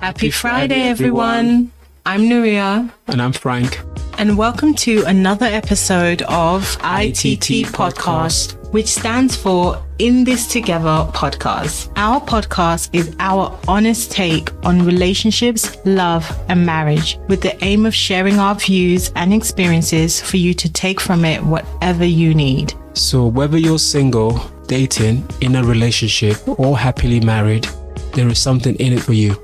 Happy Friday, everyone. I'm Nuria. And I'm Frank. And welcome to another episode of ITT Podcast, which stands for In This Together Podcast. Our podcast is our honest take on relationships, love, and marriage, with the aim of sharing our views and experiences for you to take from it whatever you need. So whether you're single, dating, in a relationship, or happily married, there is something in it for you.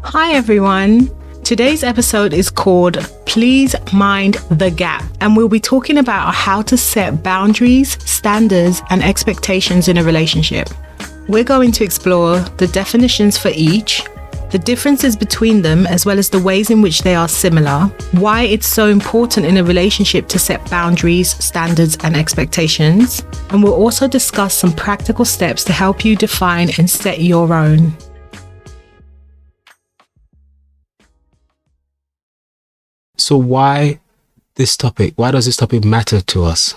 Hi everyone. Today's episode is called Please Mind the Gap, and we'll be talking about how to set boundaries, standards, and expectations in a relationship. We're going to explore the definitions for each, the differences between them, as well as the ways in which they are similar, why it's so important in a relationship to set boundaries, standards, and expectations, and we'll also discuss some practical steps to help you define and set your own. So why this topic? Why does this topic matter to us?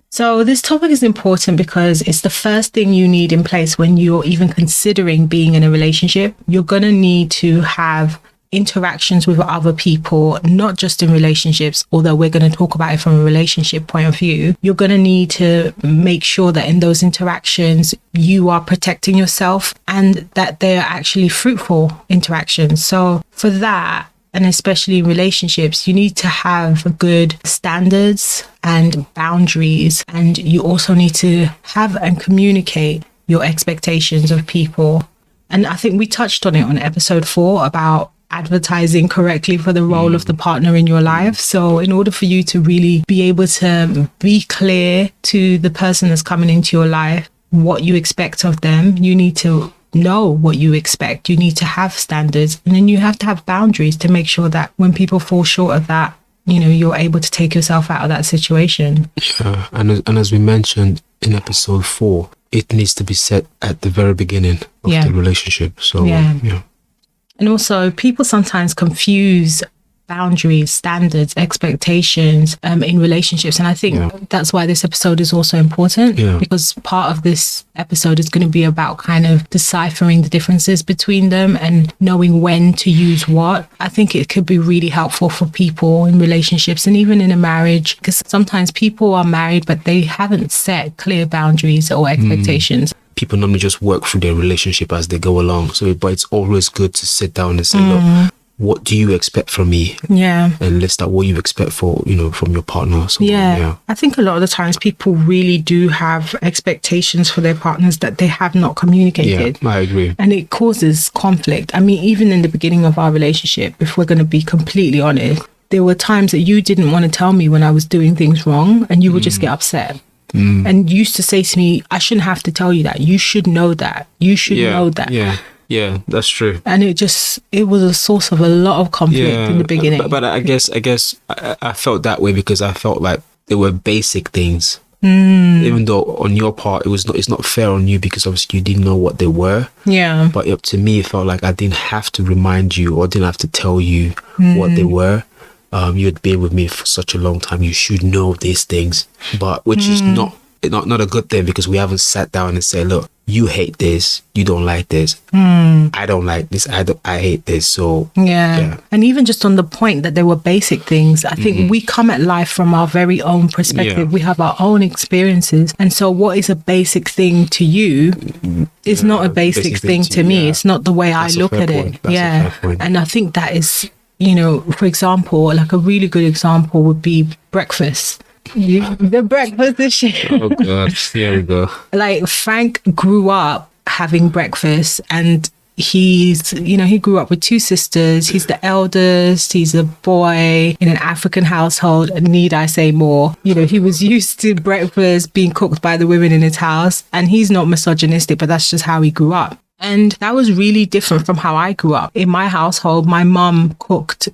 So this topic is important because it's the first thing you need in place when you're even considering being in a relationship. You're going to need to have interactions with other people, not just in relationships, although we're going to talk about it from a relationship point of view. You're going to need to make sure that in those interactions, you are protecting yourself and that they're actually fruitful interactions. So for that, and especially in relationships, you need to have good standards and boundaries. And you also need to have and communicate your expectations of people. And I think we touched on it on episode 4 about advertising correctly for the role of the partner in your life. So in order for you to really be able to be clear to the person that's coming into your life, what you expect of them, you need to know what you expect. You need to have standards, and then you have to have boundaries to make sure that when people fall short of that, you know, you're able to take yourself out of that situation. Yeah, and as we mentioned in episode 4, it needs to be set at the very beginning of the relationship. So yeah. And also, people sometimes confuse boundaries, standards, expectations in relationships. And I think that's why this episode is also important, because part of this episode is going to be about kind of deciphering the differences between them and knowing when to use what. I think it could be really helpful for people in relationships and even in a marriage, because sometimes people are married, but they haven't set clear boundaries or expectations. People normally just work through their relationship as they go along. But it's always good to sit down and say, look, what do you expect from me? Yeah. And list out what you expect from your partner. So, I think a lot of the times people really do have expectations for their partners that they have not communicated. Yeah, I agree. And it causes conflict. I mean, even in the beginning of our relationship, if we're going to be completely honest, there were times that you didn't want to tell me when I was doing things wrong, and you would just get upset. And you used to say to me, I shouldn't have to tell you that. You should know that. You should know that. Yeah, that's true. And it was a source of a lot of conflict in the beginning. But I guess I felt that way because I felt like they were basic things. Even though on your part, it's not fair on you because obviously you didn't know what they were. Yeah. But up to me, it felt like I didn't have to remind you or didn't have to tell you what they were. You had been with me for such a long time. You should know these things, but which is not a good thing because we haven't sat down and said, look, you hate this, you don't like this, I don't like this, I hate this. So yeah. And even just on the point that there were basic things, I think we come at life from our very own perspective. We have our own experiences, and so what is a basic thing to you is not a basic thing to me. It's not the way I look at it. And I think that is, for example, like a really good example would be breakfast. The breakfast issue. Oh God, here we go. Like Frank grew up having breakfast, and he grew up with 2 sisters. He's the eldest. He's a boy in an African household. Need I say more? He was used to breakfast being cooked by the women in his house, and he's not misogynistic, but that's just how he grew up. And that was really different from how I grew up. In my household, my mum cooked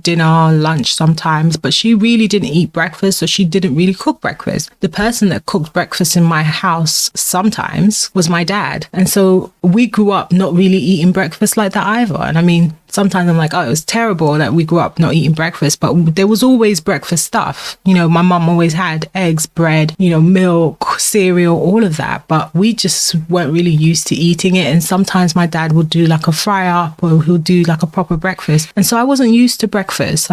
dinner, lunch sometimes, but she really didn't eat breakfast, so she didn't really cook breakfast. The person that cooked breakfast in my house sometimes was my dad. And so we grew up not really eating breakfast like that either. And I mean, sometimes I'm like, oh, it was terrible that we grew up not eating breakfast, but there was always breakfast stuff. My mum always had eggs, bread, milk, cereal, all of that, but we just weren't really used to eating it. And sometimes my dad would do like a fry up, or he'll do like a proper breakfast. And so I wasn't used to breakfast.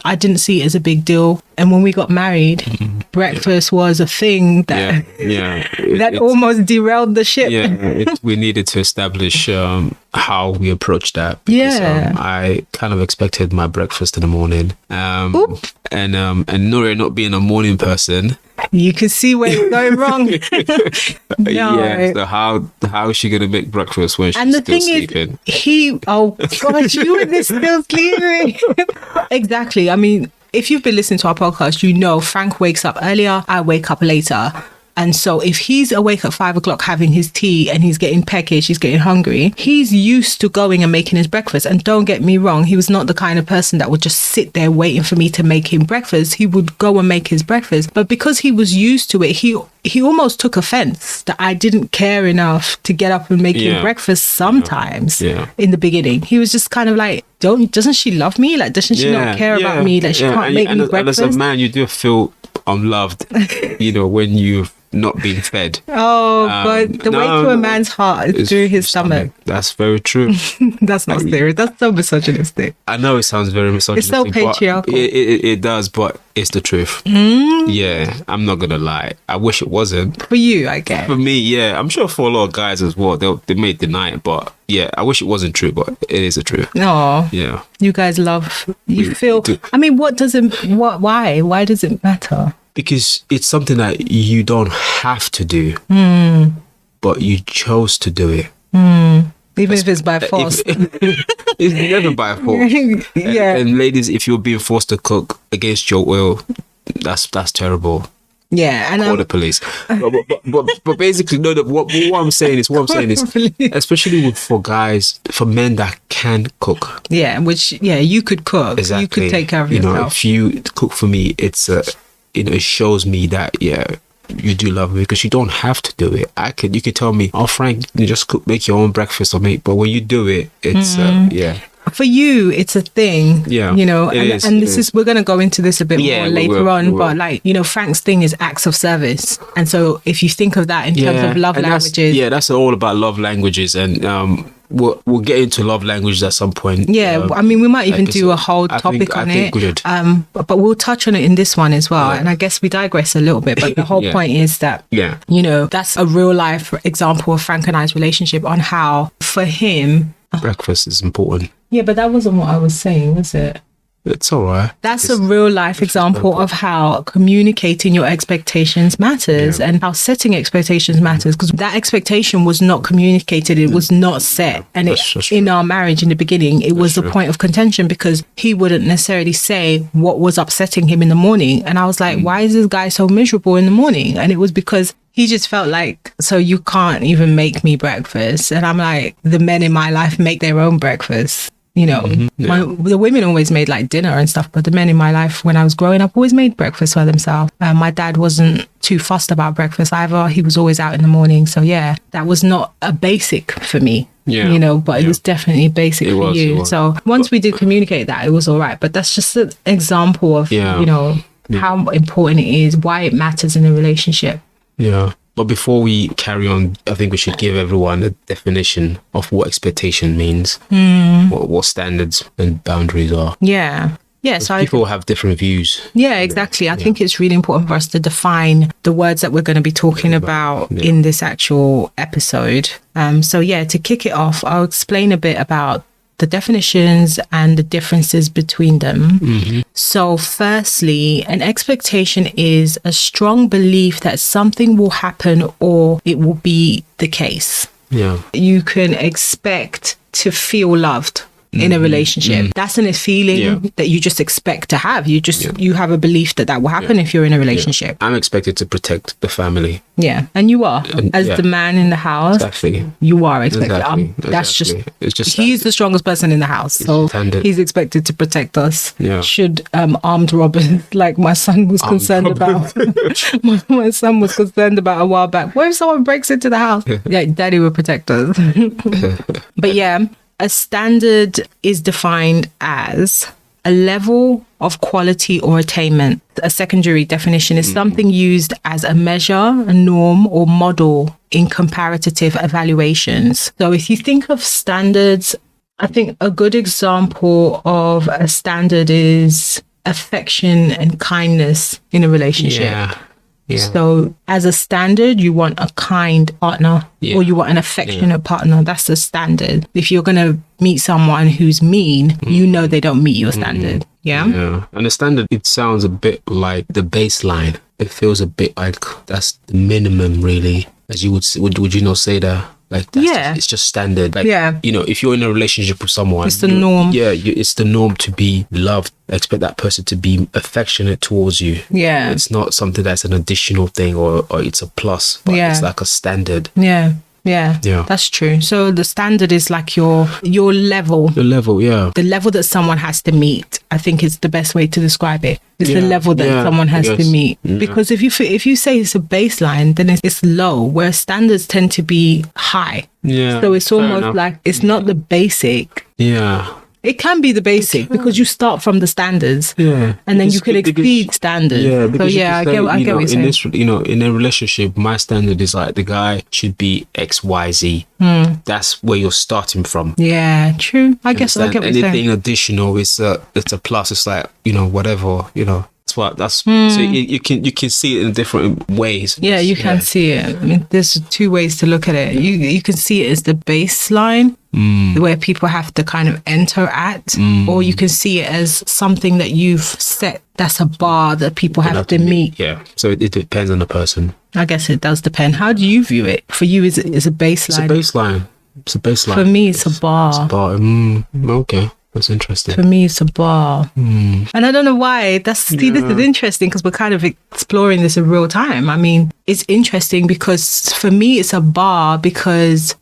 I didn't see it as a big deal. And when we got married, breakfast was a thing that that almost derailed the ship. We needed to establish how we approach that. Because, I kind of expected my breakfast in the morning. And Nuri not being a morning person, you can see where it's going wrong. So how is she gonna make breakfast when she's still sleeping? Oh gosh, you were still sleeping. Exactly. I mean, if you've been listening to our podcast, Frank wakes up earlier, I wake up later. And so if he's awake at 5 o'clock having his tea and he's getting peckish, he's getting hungry, he's used to going and making his breakfast. And don't get me wrong, he was not the kind of person that would just sit there waiting for me to make him breakfast. He would go and make his breakfast. But because he was used to it, he almost took offense that I didn't care enough to get up and make him breakfast sometimes in the beginning. He was just kind of like, doesn't she love me? Like, doesn't she not care about me? Like, she can't make me breakfast. And as a man, you do feel unloved, when you've not being fed. But the way to a man's heart is through his stomach. That's very true. That's not serious. That's so misogynistic. I know it sounds very misogynistic. It's so patriarchal. It does, but it's the truth. Yeah, I'm not gonna lie. I wish it wasn't. For you, I guess. For me, yeah. I'm sure for a lot of guys as well, they may deny it, but yeah, I wish it wasn't true, but it is the truth. No. Yeah. You guys I mean, why does it matter? Because it's something that you don't have to do, but you chose to do it. Even if it's by force. It's never by force. And ladies, if you're being forced to cook against your will, that's terrible. Yeah, and call the police. But basically, no. What I'm saying is, especially for men that can cook. Yeah, you could cook. Exactly. You could take care of yourself. If you cook for me, it's it shows me that you do love me, because you don't have to do it. You could tell me, oh Frank, you just cook, make your own breakfast or but when you do it, it's For you, it's a thing, we're going to go into this a bit more later on, but Frank's thing is acts of service. And so if you think of that in terms of love languages. That's all about love languages. And we'll get into love languages at some point. Yeah, I mean, we might even do a whole topic on it. But we'll touch on it in this one as well. Yeah. And I guess we digress a little bit, but the whole point is that, that's a real life example of Frank and I's relationship on how, for him... breakfast is important. Yeah, but that wasn't what I was saying, was it? It's all right. That's a real life example of how communicating your expectations matters and how setting expectations matters, because that expectation was not communicated. It was not set. And in our marriage in the beginning, it was a point of contention because he wouldn't necessarily say what was upsetting him in the morning. And I was like, why is this guy so miserable in the morning? And it was because he just felt like, so you can't even make me breakfast. And I'm like, the men in my life make their own breakfast. The women always made like dinner and stuff, but the men in my life when I was growing up always made breakfast for themselves. My dad wasn't too fussed about breakfast either. He was always out in the morning. So yeah, that was not a basic for me. But it was definitely basic for you. So once we did communicate that, it was all right. But that's just an example of, how important it is, why it matters in a relationship. Yeah. But before we carry on, I think we should give everyone a definition of what expectation means, what standards and boundaries are. Yeah. Yeah, so people have different views. Yeah, exactly. I think it's really important for us to define the words that we're going to be talking about in this actual episode. To kick it off, I'll explain a bit about the definitions and the differences between them. So firstly, an expectation is a strong belief that something will happen or it will be the case. Yeah. You can expect to feel loved in a relationship. That's a feeling that you just expect to have. You have a belief that will happen if you're in a relationship. I'm expected to protect the family. Yeah, and you are. As the man in the house, you are expected. That's just he's the strongest person in the house. So he's expected to protect us. Yeah. Should armed robbers, like my son was concerned about. my son was concerned about a while back. What if someone breaks into the house? Yeah, daddy will protect us. But yeah. a standard is defined as a level of quality or attainment. A secondary definition is something used as a measure, a norm, or model in comparative evaluations. So if you think of standards, I think a good example of a standard is affection and kindness in a relationship. Yeah. So as a standard, you want a kind partner or you want an affectionate partner. That's the standard. If you're going to meet someone who's mean, you know they don't meet your standard. Yeah. And the standard, it sounds a bit like the baseline. It feels a bit like that's the minimum, really. As you would you not say that? Like, that's it's just standard. Like, you know, if you're in a relationship with someone, it's the norm. It's the norm to be loved. Expect that person to be affectionate towards you. Yeah. It's not something that's an additional thing or it's a plus, but it's like a standard. Yeah, that's true. So the standard is like your level. The level, the level that someone has to meet. I think is the best way to describe it. It's the level that someone has to meet. Because if you say it's a baseline, then it's low, where standards tend to be high. Yeah. So it's almost like it's not the basic. Yeah. It can be the basic because you start from the standards, and then you can exceed standards. Yeah, because I get what you're saying. In a relationship, my standard is like the guy should be X, Y, Z. That's where you're starting from. Yeah, true. I guess I get what you're saying. Anything additional is it's a plus. It's like whatever That's so you can see it in different ways. Yeah, you can see it. I mean, there's two ways to look at it. You can see it as the baseline where people have to kind of enter at, or you can see it as something that you've set. That's a bar that people have to meet. Yeah. So it depends on the person. I guess it does depend. How do you view it? For you, is a baseline? It's a baseline. For me, it's a bar. It's a bar. Okay. That's interesting. For me, it's a bar. And I don't know why. This is interesting because we're kind of exploring this in real time. I mean, it's interesting because for me, it's a bar because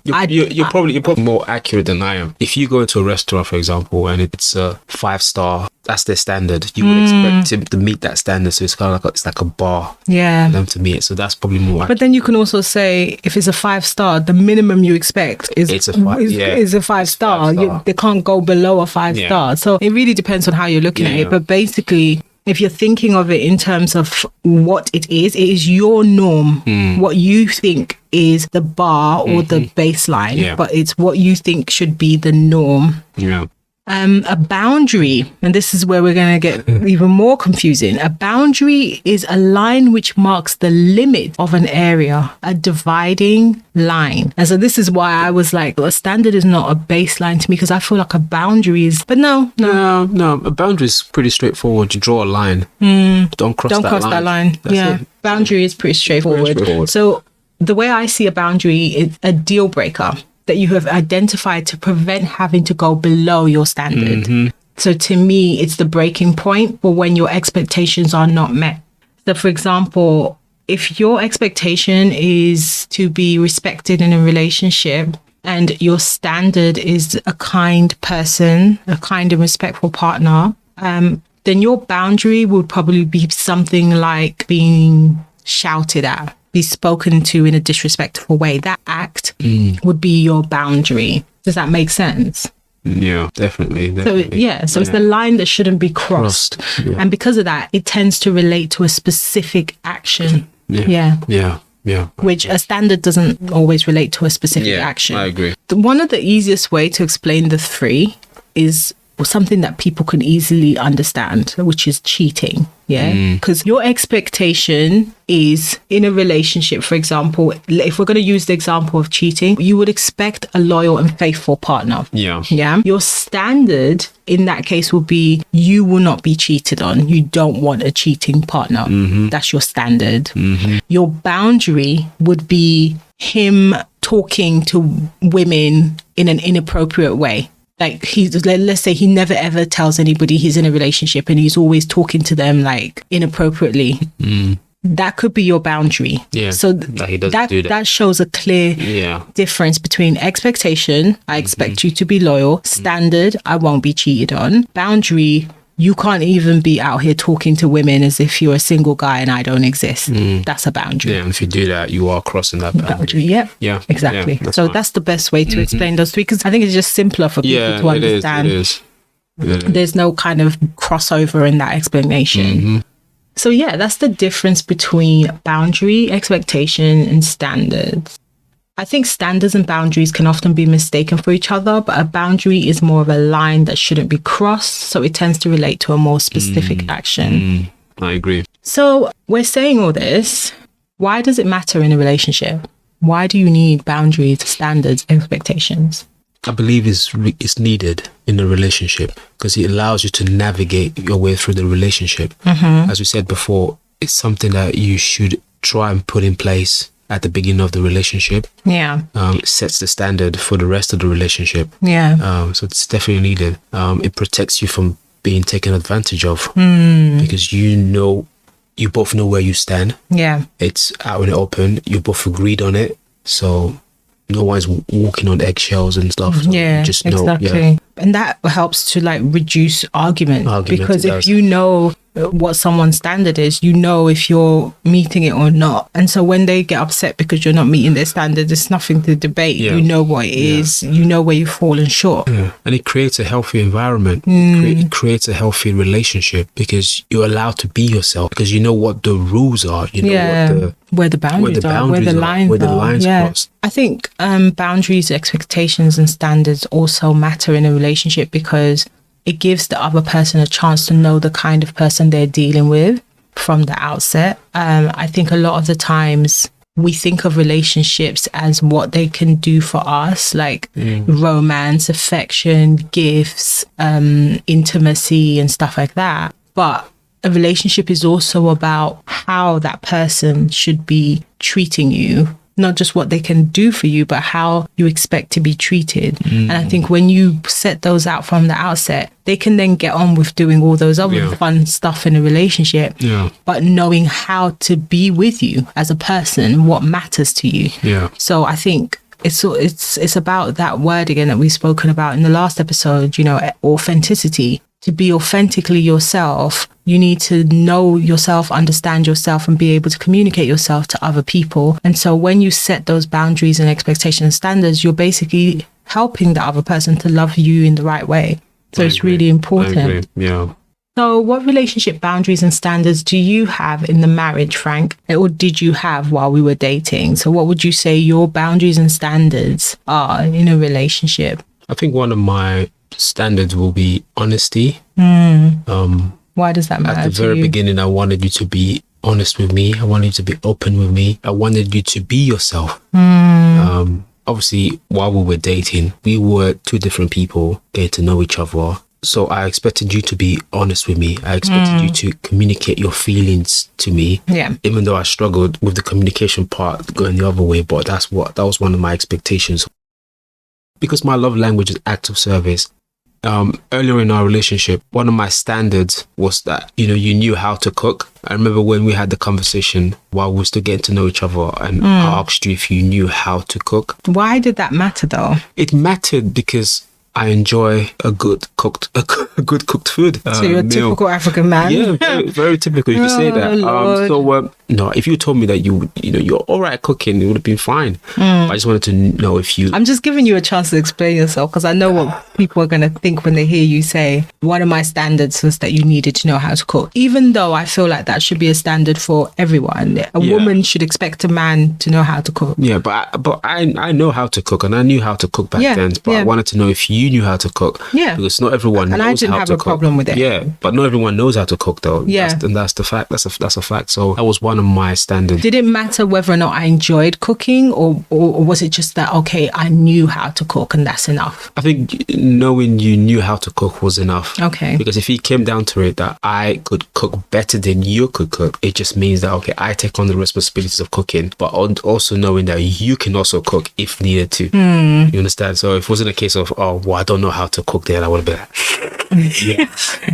you're probably more accurate than I am. If you go into a restaurant, for example, and it's a 5-star, that's their standard. You would expect him to meet that standard. So it's kind of like a bar. Yeah. For them to meet it. So that's probably more accurate. But then you can also say if it's a 5-star, the minimum you expect is a 5-star. They can't go below a 5-star. So it really depends on how you're looking at it. But basically, if you're thinking of it in terms of what it is your norm. What you think is the bar or the baseline, but it's what you think should be the norm. Yeah. A boundary, and this is where we're going to get even more confusing. A boundary is a line which marks the limit of an area, a dividing line. And so this is why I was like, a standard is not a baseline to me, because I feel like a boundary is, but no. A boundary is pretty straightforward. You draw a line. Don't cross that line. That's it. Boundary is pretty straightforward. So the way I see a boundary is a deal breaker that you have identified to prevent having to go below your standard. So to me, it's the breaking point for when your expectations are not met. So for example, if your expectation is to be respected in a relationship and your standard is a kind person, a kind and respectful partner, then your boundary would probably be something like being shouted at, be spoken to in a disrespectful way. That act would be your boundary. Does that make sense? Yeah, definitely. So it's the line that shouldn't be crossed. Yeah. And because of that, it tends to relate to a specific action. Yeah. Which a standard doesn't always relate to a specific action. I agree. One of the easiest way to explain the three is something that people can easily understand, which is cheating. Because your expectation is in a relationship, for example, if we're going to use the example of cheating, you would expect a loyal and faithful partner. Your standard in that case will be you will not be cheated on. You don't want a cheating partner. That's your standard. Your boundary would be him talking to women in an inappropriate way. Like let's say he never ever tells anybody he's in a relationship and he's always talking to them like inappropriately. That could be your boundary. So that shows a clear difference between expectation, I expect you to be loyal, standard, I won't be cheated on, boundary, you can't even be out here talking to women as if you're a single guy and I don't exist. That's a boundary. Yeah, and if you do that, you are crossing that boundary. Yeah, exactly. So that's the best way to explain those three, because I think it's just simpler for people to understand. It is. There's no kind of crossover in that explanation. So yeah, that's the difference between boundary, expectation, and standards. I think standards and boundaries can often be mistaken for each other, but a boundary is more of a line that shouldn't be crossed, so it tends to relate to a more specific action. I agree. So we're saying all this. Why does it matter in a relationship? Why do you need boundaries, standards, expectations? I believe it's needed in a relationship because it allows you to navigate your way through the relationship. As we said before, it's something that you should try and put in place at the beginning of the relationship. It sets the standard for the rest of the relationship. So it's definitely needed. It protects you from being taken advantage of because you both know where you stand. It's out in the open. You both agreed on it. So no one's walking on eggshells and stuff. So just know, exactly. And that helps to like reduce argument because if you know what someone's standard is, you know if you're meeting it or not. And so when they get upset because you're not meeting their standard, there's nothing to debate. You know what it is. You know where you've fallen short. And it creates a healthy environment. It creates a healthy relationship because you're allowed to be yourself because you know what the rules are. You know where the boundaries are, where the lines cross. I think boundaries, expectations and standards also matter in a relationship because it gives the other person a chance to know the kind of person they're dealing with from the outset. I think a lot of the times we think of relationships as what they can do for us, like romance, affection, gifts, intimacy and stuff like that. But a relationship is also about how that person should be treating you. Not just what they can do for you, but how you expect to be treated. And I think when you set those out from the outset, they can then get on with doing all those other fun stuff in a relationship. But knowing how to be with you as a person, what matters to you. So I think it's about that word again that we've spoken about in the last episode, you know, authenticity. To be authentically yourself, you need to know yourself, understand yourself, and be able to communicate yourself to other people. And so when you set those boundaries and expectations and standards, you're basically helping the other person to love you in the right way. So it's really important. I agree. Yeah. So what relationship boundaries and standards do you have in the marriage, Frank? Or did you have while we were dating? So what would you say your boundaries and standards are in a relationship? I think one of my standards will be honesty. Why does that matter? At the very beginning, I wanted you to be honest with me. I wanted you to be open with me. I wanted you to be yourself. Obviously, while we were dating, we were two different people getting to know each other. So I expected you to be honest with me. I expected you to communicate your feelings to me. Even though I struggled with the communication part going the other way, but that was one of my expectations. Because my love language is acts of service. Earlier in our relationship, one of my standards was that, you know, you knew how to cook. I remember when we had the conversation while we were still getting to know each other and I asked you if you knew how to cook. Why did that matter though? It mattered because I enjoy a good cooked food. So you're a typical African man. Yeah, very, very typical. You can say that. No, if you told me that you're all right at cooking, it would have been fine. I just wanted to know if you. I'm just giving you a chance to explain yourself because I know what people are going to think when they hear you say one of my standards was that you needed to know how to cook. Even though I feel like that should be a standard for everyone. A woman should expect a man to know how to cook. Yeah, but I know how to cook and I knew how to cook back then. But I wanted to know if you knew how to cook. Yeah, because not everyone knows how to cook. And I didn't have a problem with it. Yeah, but not everyone knows how to cook though. Yeah, that's the fact. That's a fact. So that was one of my standards. Did it matter whether or not I enjoyed cooking or was it just that, okay, I knew how to cook and that's enough? I think knowing you knew how to cook was enough. Okay. Because if it came down to it that I could cook better than you could cook, it just means that, okay, I take on the responsibilities of cooking, but also knowing that you can also cook if needed to. You understand? So if it wasn't a case of, oh, well, I don't know how to cook, then I would have been like, Yeah.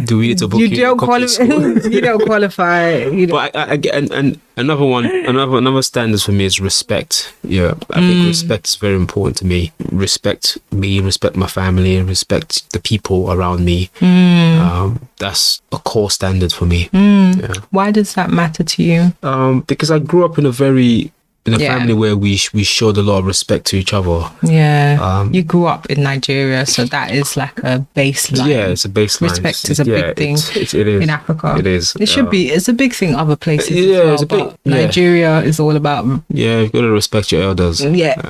Do we need to book you don't qualify? You don't qualify. But I get and another standards for me is respect. Yeah, I think respect is very important to me. Respect me, respect my family, respect the people around me. That's a core standard for me. Yeah. Why does that matter to you? Because I grew up in a family where we showed a lot of respect to each other. Yeah. You grew up in Nigeria, so that is like a baseline. Yeah, it's a baseline. Respect is a big thing it is. in Africa. It is. It should be. It's a big thing other places as well, it's a big, but Nigeria is all about... Yeah, you've got to respect your elders. Yeah.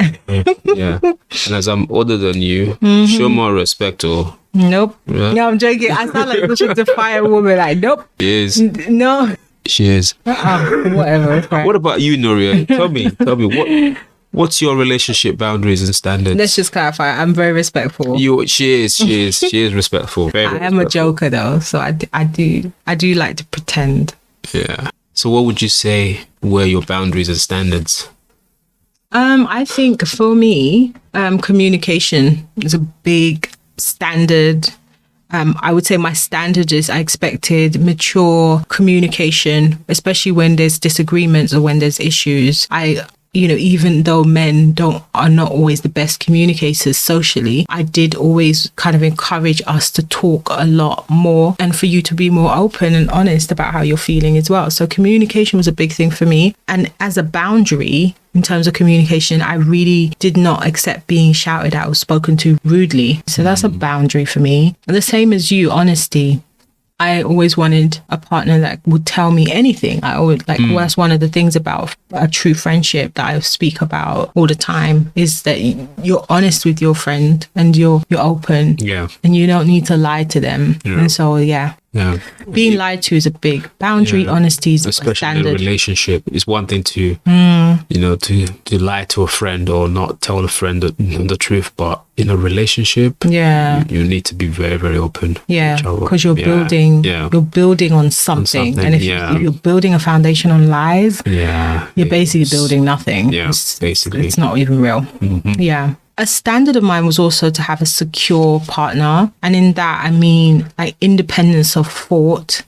Yeah. And as I'm older than you, show more respect or... Nope. Yeah. No, I'm joking. I sound like such a defiant woman. Like, nope. Yes. No. She is. Whatever. Right. What about you, Nuria? Tell me, what's your relationship boundaries and standards? Let's just clarify. I'm very respectful. She is respectful. Very I am a joker though, so I do like to pretend. Yeah. So what would you say were your boundaries and standards? I think for me, communication is a big standard. I would say my standard is I expected mature communication, especially when there's disagreements or when there's issues. Even though men are not always the best communicators socially, I did always kind of encourage us to talk a lot more and for you to be more open and honest about how you're feeling as well. So communication was a big thing for me. And as a boundary, in terms of communication, I really did not accept being shouted at or spoken to rudely. So that's a boundary for me. And the same as you, honesty. I always wanted a partner that would tell me anything. I always that's one of the things about a true friendship that I speak about all the time, is that you're honest with your friend and you're open. Yeah. And you don't need to lie to them. Yeah. And so, Yeah. Being lied to is a big boundary. Yeah. Honesty is especially a standard. in a relationship. It's one thing to to lie to a friend or not tell a friend the truth, but in a relationship, you need to be very, very open. Yeah, because you're building. Yeah. You're building on something. And if you're building a foundation on lies, you're basically building nothing. Yeah, it's not even real. Mm-hmm. Yeah. A standard of mine was also to have a secure partner. And in that, I mean, like independence of thought,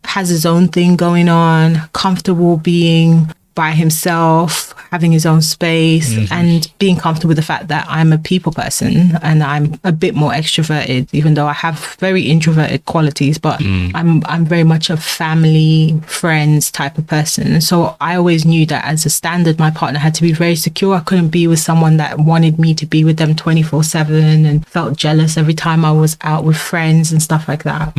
has his own thing going on, comfortable being by himself, having his own space, and being comfortable with the fact that I'm a people person and I'm a bit more extroverted, even though I have very introverted qualities, but I'm very much a family, friends type of person. So I always knew that as a standard, my partner had to be very secure. I couldn't be with someone that wanted me to be with them 24/7 and felt jealous every time I was out with friends and stuff like that.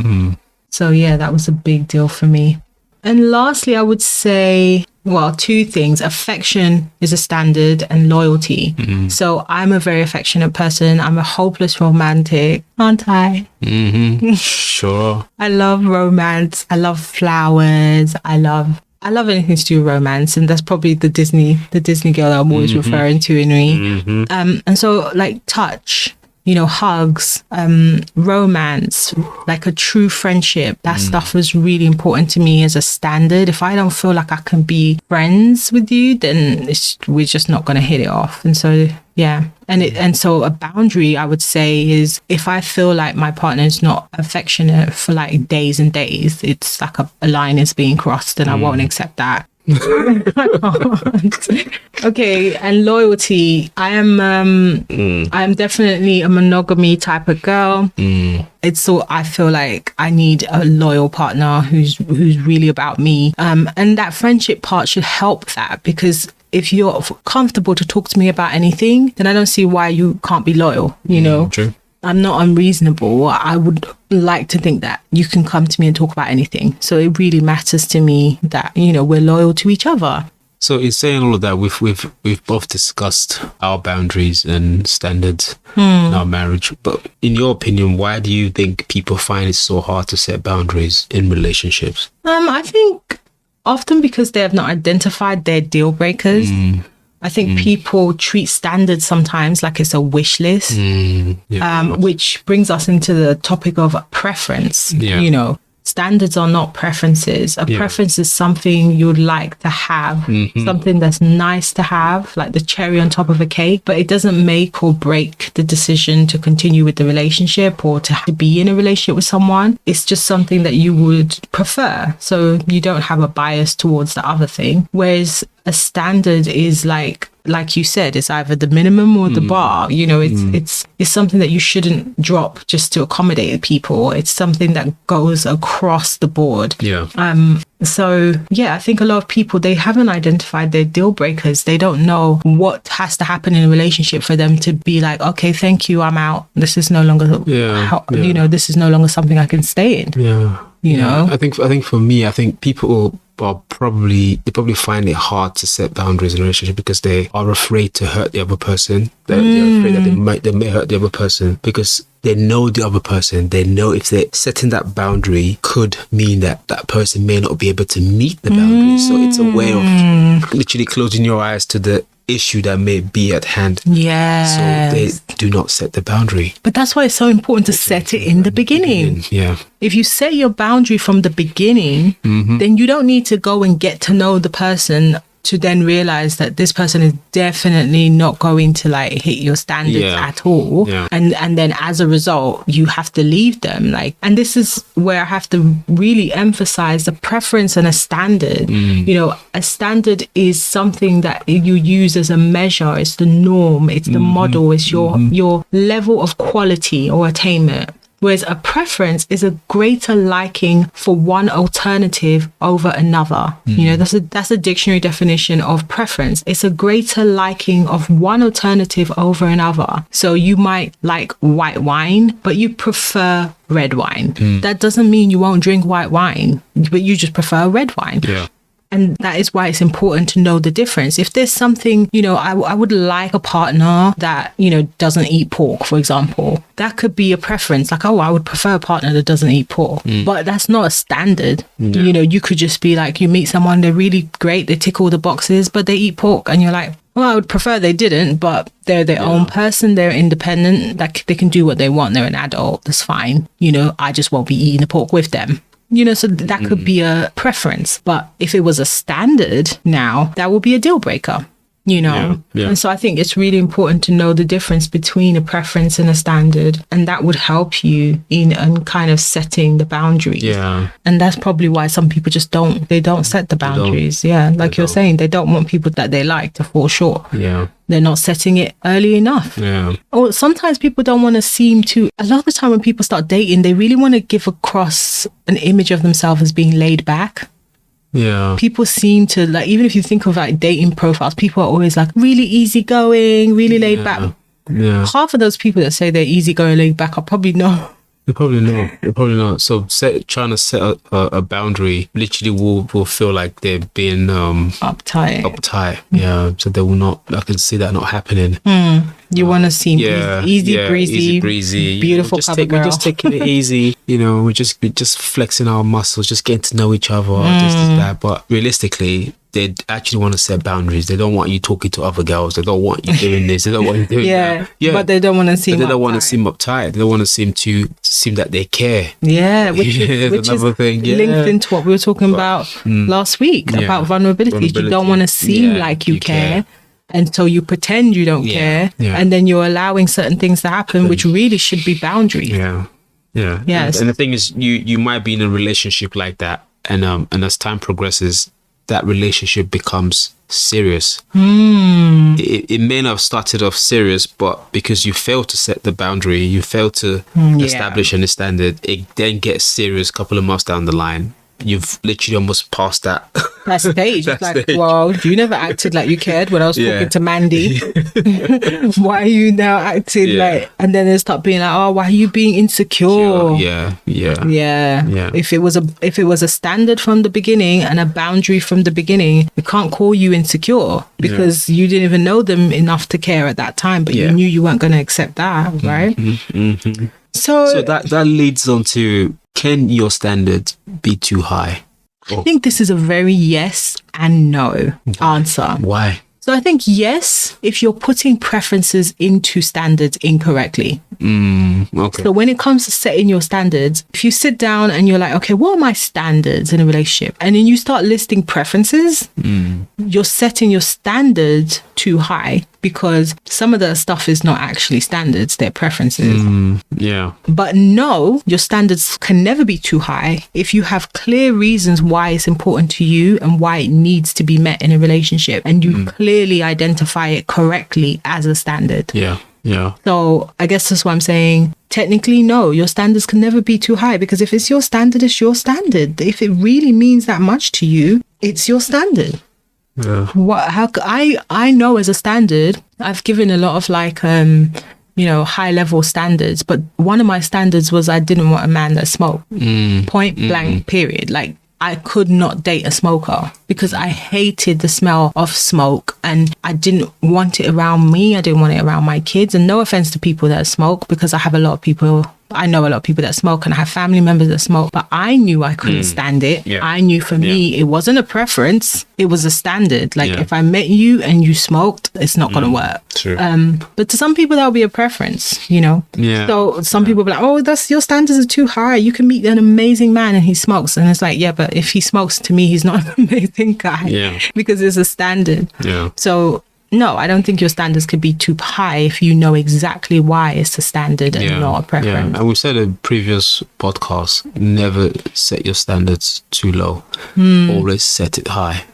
So yeah, that was a big deal for me. And lastly, I would say, well, two things. Affection is a standard and loyalty. So I'm a very affectionate person. I'm a hopeless romantic, aren't I? Sure. I love romance. I love flowers. I love anything to do with romance. And that's probably the Disney girl that I'm always referring to in me. And so like touch, hugs, romance, like a true friendship, that stuff was really important to me as a standard. If I don't feel like I can be friends with you, then we're just not going to hit it off. And so, yeah. And so a boundary, I would say, is if I feel like my partner is not affectionate for like days and days, it's like a line is being crossed and I won't accept that. Okay, and loyalty. I'm definitely a monogamy type of girl. It's so I feel like I need a loyal partner who's really about me. And that friendship part should help that, because if you're comfortable to talk to me about anything, then I don't see why you can't be loyal, True. I'm not unreasonable. I would like to think that you can come to me and talk about anything. So it really matters to me that, we're loyal to each other. So in saying all of that, we've both discussed our boundaries and standards in our marriage. But in your opinion, why do you think people find it so hard to set boundaries in relationships? I think often because they have not identified their deal breakers. I think people treat standards sometimes like it's a wish list, which brings us into the topic of preference. Standards are not preferences. A preference is something you'd like to have, something that's nice to have, like the cherry on top of a cake, but it doesn't make or break the decision to continue with the relationship or to be in a relationship with someone. It's just something that you would prefer. So you don't have a bias towards the other thing. Whereas a standard is like you said, it's either the minimum or the bar. You know, it's something that you shouldn't drop just to accommodate people. It's something that goes across the board. Yeah. So yeah, I think a lot of people, they haven't identified their deal breakers. They don't know what has to happen in a relationship for them to be like, okay, thank you, I'm out. This is no longer, you know, this is no longer something I can stay in. Yeah. You know, I think for me, I think people are probably find it hard to set boundaries in a relationship because they are afraid to hurt the other person. They're afraid that they may hurt the other person because they know the other person. They know if they're setting that boundary could mean that that person may not be able to meet the boundary. So it's a way of literally closing your eyes to the issue that may be at hand. Yeah. So they do not set the boundary. But that's why it's so important to set it in the beginning. Yeah. If you set your boundary from the beginning, then you don't need to go and get to know the person to then realize that this person is definitely not going to like hit your standards at all. Yeah. And then as a result, you have to leave them. Like, and this is where I have to really emphasize the preference and a standard. You know, a standard is something that you use as a measure. It's the norm. It's the model. It's your level of quality or attainment. Whereas a preference is a greater liking for one alternative over another. You know, that's a dictionary definition of preference. It's a greater liking of one alternative over another. So you might like white wine, but you prefer red wine. That doesn't mean you won't drink white wine, but you just prefer red wine. Yeah. And that is why it's important to know the difference. If there's something, you know, I would like a partner that, you know, doesn't eat pork, for example. That could be a preference. Like, oh, I would prefer a partner that doesn't eat pork. But that's not a standard. Yeah. You know, you could just be like, you meet someone, they're really great, they tick all the boxes, but they eat pork. And you're like, well, I would prefer they didn't, but they're their own person. They're independent. Like, they can do what they want. They're an adult. That's fine. You know, I just won't be eating the pork with them. You know, so that could be a preference. But if it was a standard now, that would be a deal breaker, you know. Yeah. And so I think it's really important to know the difference between a preference and a standard. And that would help you in kind of setting the boundaries. Yeah. And that's probably why some people just don't set the boundaries. Yeah. Like you're saying, they don't want people that they like to fall short. Yeah. They're not setting it early enough. Yeah. Or sometimes people don't want to seem to, a lot of the time when people start dating, they really want to give across an image of themselves as being laid back. Yeah. People seem to, like, even if you think of like dating profiles, people are always like really easygoing, really laid back. Yeah. Half of those people that say they're easygoing, laid back are probably not. They're probably not. So trying to set a boundary literally will feel like they're being uptight. Yeah. So they will not. I can see that not happening. You want to seem easy breezy, beautiful girl. We're just taking it easy. You know, we're just flexing our muscles, just getting to know each other, this, that. But realistically, they actually want to set boundaries. They don't want you talking to other girls. They don't want you doing this. They don't want you doing that. Yeah, but they don't want to seem. They don't want to seem uptight. They don't want to seem that they care. Yeah, which is another thing. Yeah. Linked into what we were talking about last week about vulnerability. You don't want to seem like you care. And so you pretend you don't care, and then you're allowing certain things to happen, which really should be boundaries. Yeah. Yes. And the thing is, you might be in a relationship like that, and as time progresses, that relationship becomes serious. It may not have started off serious, but because you failed to set the boundary, you failed to establish any standard, it then gets serious a couple of months down the line. You've literally almost passed that stage. It's like, well, you never acted like you cared when I was talking to Mandy. Why are you now acting like? And then they start being like, oh, why are you being insecure? Yeah. If it was a standard from the beginning and a boundary from the beginning, we can't call you insecure because you didn't even know them enough to care at that time, but you knew you weren't going to accept that, right? So that leads on to, can your standards be too high? I think this is a very yes and no answer. Why? So I think, yes, if you're putting preferences into standards incorrectly. Okay. So when it comes to setting your standards, if you sit down and you're like, okay, what are my standards in a relationship? And then you start listing preferences, you're setting your standards too high, because some of the stuff is not actually standards, they're preferences. Yeah. But no, your standards can never be too high if you have clear reasons why it's important to you and why it needs to be met in a relationship, and you clearly identify it correctly as a standard. Yeah. Yeah. So I guess that's what I'm saying. Technically, no, your standards can never be too high, because if it's your standard, it's your standard. If it really means that much to you, it's your standard. Yeah. I know as a standard, I've given a lot of like, high level standards, but one of my standards was I didn't want a man that smoked. Point blank, period. Like, I could not date a smoker because I hated the smell of smoke, and I didn't want it around me. I didn't want it around my kids. And no offense to people that smoke, because I know a lot of people that smoke, and I have family members that smoke, but I knew I couldn't stand it. Yeah. I knew for me, it wasn't a preference. It was a standard. Like, if I met you and you smoked, it's not going to work. True. But to some people, that'll be a preference, Yeah. So some people be like, oh, your standards are too high. You can meet an amazing man and he smokes. And it's like, yeah, but if he smokes, to me, he's not an amazing guy. Yeah. Because it's a standard. Yeah. So no, I don't think your standards could be too high if you know exactly why it's a standard and not a preference. Yeah. And we said in previous podcasts, never set your standards too low. Always set it high.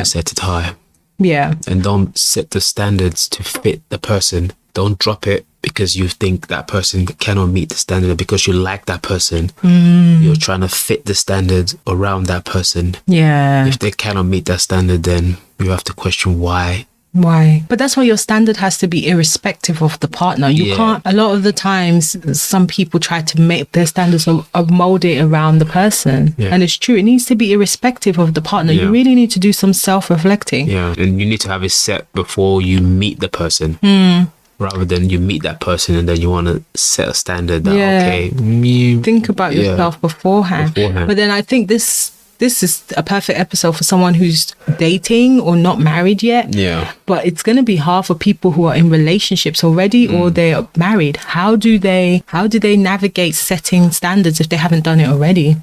Set it high. Yeah. And don't set the standards to fit the person. Don't drop it because you think that person cannot meet the standard, because you like that person. You're trying to fit the standards around that person. Yeah. If they cannot meet that standard, then you have to question why. But that's why your standard has to be irrespective of the partner. You can't, a lot of the times, some people try to make their standards of mold it around the person. Yeah. And it's true. It needs to be irrespective of the partner. You really need to do some self-reflecting. Yeah. And you need to have it set before you meet the person. Rather than you meet that person and then you want to set a standard that, think about yourself beforehand. But then I think this is a perfect episode for someone who's dating or not married yet. Yeah. But it's going to be hard for people who are in relationships already or they're married. How do they navigate setting standards if they haven't done it already?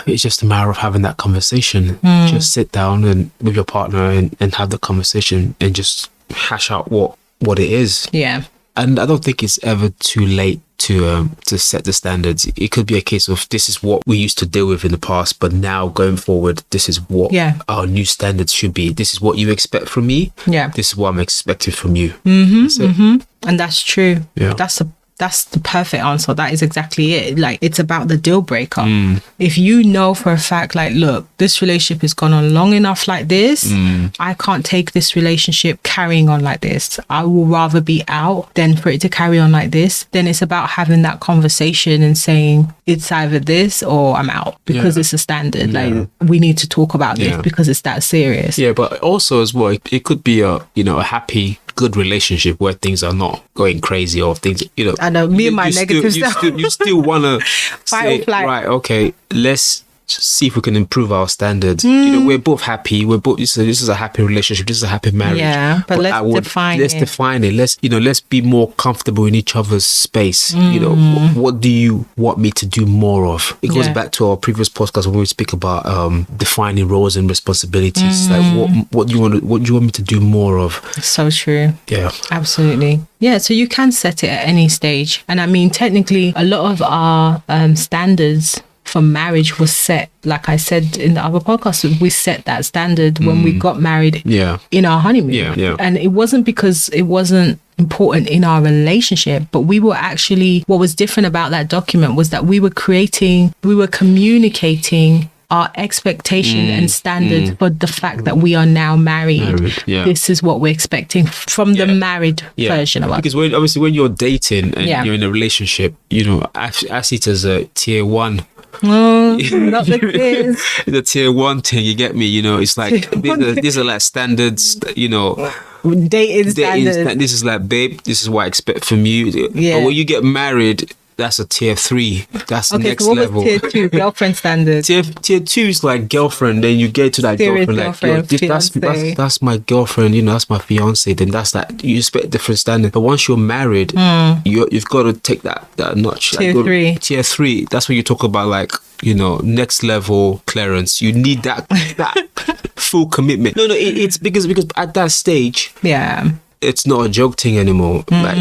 It's just a matter of having that conversation. Just sit down and with your partner and have the conversation and just hash out what it is. Yeah. And I don't think it's ever too late to set the standards. It could be a case of, this is what we used to deal with in the past, but now going forward, this is what our new standards should be. This is what you expect from me. Yeah. This is what I'm expecting from you. And that's true. Yeah. That's the perfect answer. That is exactly it. Like, it's about the deal breaker. If you know for a fact, like, look, this relationship has gone on long enough like this. I can't take this relationship carrying on like this. I will rather be out than for it to carry on like this. Then it's about having that conversation and saying, it's either this or I'm out, because it's a standard. Like, we need to talk about this because it's that serious. Yeah, but also as well, it could be a happy, good relationship where things are not going crazy or things, I know, me and my negative self. You still want to say, right, okay, let's see if we can improve our standards. We're both happy. This is a happy relationship. This is a happy marriage. Yeah, but let's define it. Let's be more comfortable in each other's space. What do you want me to do more of? It goes back to our previous podcast when we speak about defining roles and responsibilities. Like, what do you want me to do more of? So true. Yeah, absolutely. Yeah, so you can set it at any stage. And I mean, technically, a lot of our standards for marriage was set, like I said in the other podcast, we set that standard when we got married in our honeymoon. Yeah. And it wasn't because it wasn't important in our relationship, but we were actually, what was different about that document was that we were communicating our expectation and standards for the fact that we are now married. This is what we're expecting from the married version of us. Because when you're dating and you're in a relationship, I see it as a tier 1. Oh, not the tiers. The tier 1 thing, you get me? It's like these are like standards, dating standards. This is like, babe, this is what I expect from you. But when you get married, that's a tier 3. That's Okay, next so what level. was tier 2? Girlfriend standard. Tier 2 is like girlfriend. Then you get to that Serious girlfriend. Like, girlfriend, that's my girlfriend. You know, that's my fiance. Then that's that. You expect a different standard. But once you're married, you've got to take that notch. Tier like, 3. Tier 3. That's when you talk about like, you know, next level clearance. You need that full commitment. No, it's because at that stage, Yeah. it's not a joke thing anymore. Like,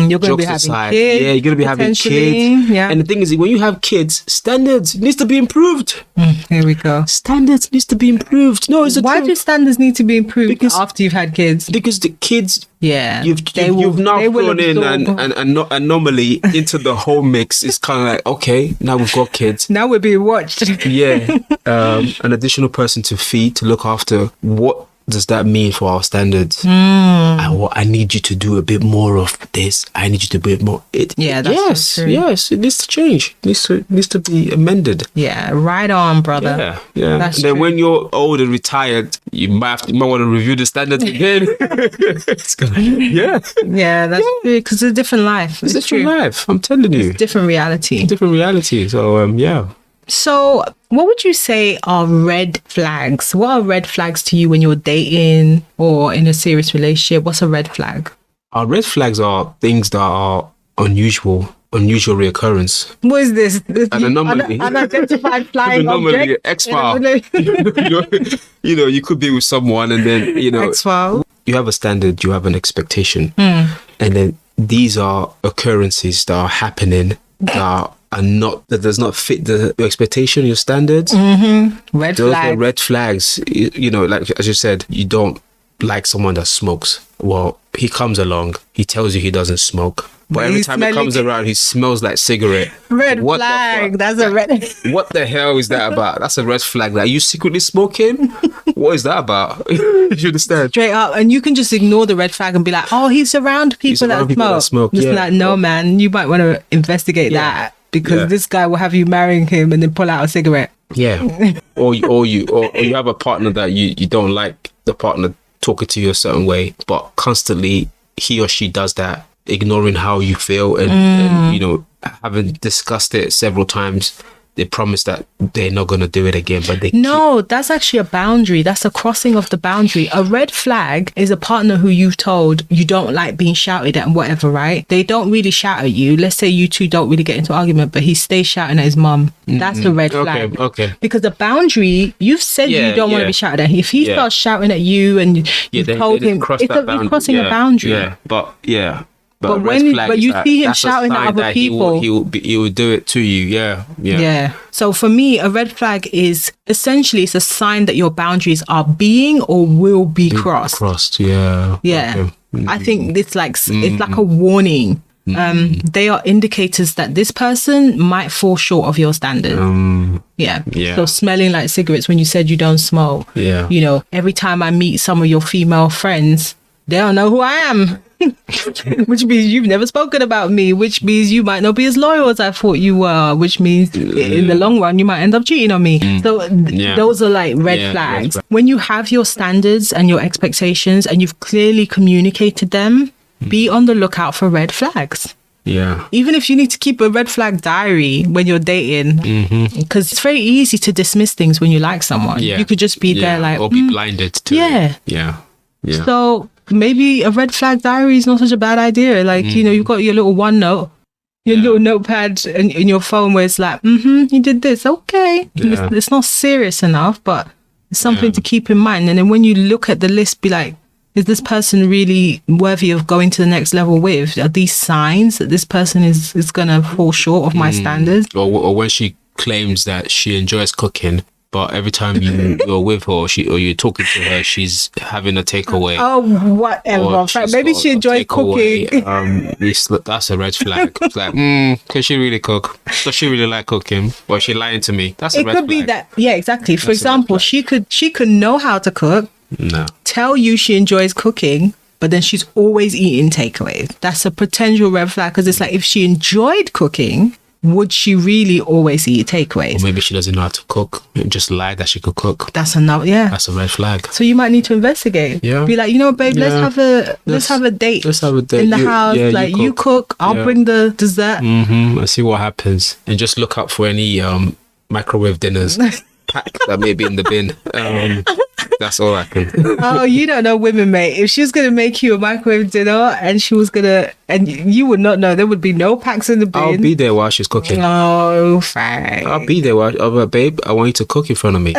you're going to be having kids. Yeah, you're going to be having kids. Yeah. And the thing is, when you have kids, standards needs to be improved. Here we go. Standards needs to be improved. No, it's Why do standards need to be improved after you've had kids? Because the kids, yeah, you've now thrown in an anomaly into the whole mix. It's kind of like, okay, now we've got kids. Now we're being watched. Yeah, an additional person to feed, to look after. What does that mean for our standards? I need you to do a bit more of this. I need you to do a bit more. Yes, it needs to change. It needs to be amended. Yeah, right on, brother. Yeah. That's and then true. when you're old and retired, you might want to review the standards again. That's true because it's a different life. It's a different life. I'm telling you, it's different reality. So yeah. So, what would you say are red flags? What are red flags to you when you're dating or in a serious relationship? What's a red flag? Our red flags are things that are unusual reoccurrence. What is this? An anomaly. Unidentified flying anomaly, object? X-File. You know, you could be with someone and then, you know, X-File. You have a standard, you have an expectation. And then these are occurrences that are happening that does not fit your expectation, your standards. Red Those flags. are red flags. You know, like as you said, you don't like someone that smokes. Well, he comes along, he tells you he doesn't smoke, but every time he comes around, he smells like cigarette. Red flag. That's a red. What the hell is that about? That's a red flag. Like, are you secretly smoking? What is that about? You understand? Straight up, and you can just ignore the red flag and be like, "Oh, he's around people that smoke." Just like, no, man, you might want to investigate that. Because this guy will have you marrying him and then pull out a cigarette. Yeah. or you have a partner that you don't like the partner talking to you a certain way, but constantly he or she does that, ignoring how you feel and you know, having discussed it several times. They promise that they're not going to do it again, but that's actually a boundary. That's a crossing of the boundary. A red flag is a partner who you've told you don't like being shouted at and whatever, right? They don't really shout at you. Let's say you two don't really get into argument, but he stays shouting at his mum. That's a red flag. Okay. Because the boundary, you've said you don't want to be shouted at. If he starts shouting at you and you've told him, it's crossing a boundary. Yeah, but when you see him shouting at other people, he will do it to you. Yeah. So for me, a red flag is essentially it's a sign that your boundaries are being or will be crossed. Yeah. Okay. I think it's like a warning. They are indicators that this person might fall short of your standard. So smelling like cigarettes when you said you don't smoke. Yeah. You know, every time I meet some of your female friends, they don't know who I am. Which means you've never spoken about me, which means you might not be as loyal as I thought you were, which means in the long run you might end up cheating on me. So those are like red flags. When you have your standards and your expectations and you've clearly communicated them, be on the lookout for red flags. Yeah. Even if you need to keep a red flag diary when you're dating, because it's very easy to dismiss things when you like someone. You could just be there like, or be blinded to it. Yeah. So maybe a red flag diary is not such a bad idea. Like, you know, you've got your little OneNote, your little notepad in your phone where it's like, you did this. Okay. It's not serious enough, but it's something to keep in mind. And then when you look at the list, be like, is this person really worthy of going to the next level with? Are these signs that this person is going to fall short of my standards? Or when she claims that she enjoys cooking, but every time you're with her or you're talking to her, she's having a takeaway. Oh, whatever. Maybe she enjoys cooking. That's a red flag. It's like, can she really cook? Does she really like cooking? Or is she lying to me? That's a red flag. It could be that. Yeah, exactly. For example, she could know how to cook. No. Tell you she enjoys cooking, but then she's always eating takeaways. That's a potential red flag because it's like if she enjoyed cooking, would she really always eat takeaways? Or maybe she doesn't know how to cook and just lie that she could cook. That's enough. Yeah. That's a red flag. So you might need to investigate. Yeah. Be like, you know what, babe, let's have a date. Let's have a date in the house. Like you cook, I'll bring the dessert. And see what happens. And just look out for any microwave dinners pack that may be in the bin. That's all I can. Oh, you don't know women, mate. If she was going to make you a microwave dinner and she was going to, and you would not know, there would be no packs in the bin. I'll be there while she's cooking. Oh, fine. I'll be there while, babe, I want you to cook in front of me.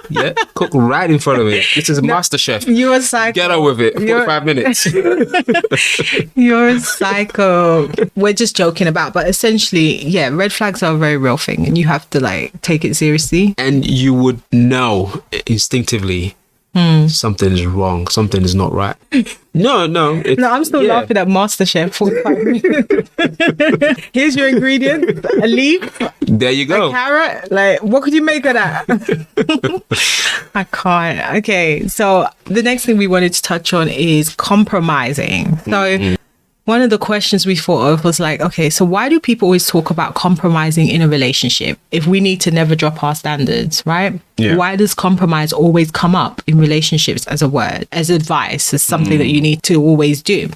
Yeah, cook right in front of me. This is Master Chef. You're a psycho. Get on with it. 45 minutes. You're a psycho. We're just joking about, but essentially, yeah, red flags are a very real thing and you have to like take it seriously. And you would know instinctively something is wrong, something is not right. No, I'm still laughing at MasterChef 45 minutes. Here's your ingredient: a leaf, there you go, a carrot. Like, what could you make of that? I can't. Okay, so the next thing we wanted to touch on is compromising. So one of the questions we thought of was like, okay, so why do people always talk about compromising in a relationship if we need to never drop our standards, right? Yeah. Why does compromise always come up in relationships as a word, as advice, as something that you need to always do?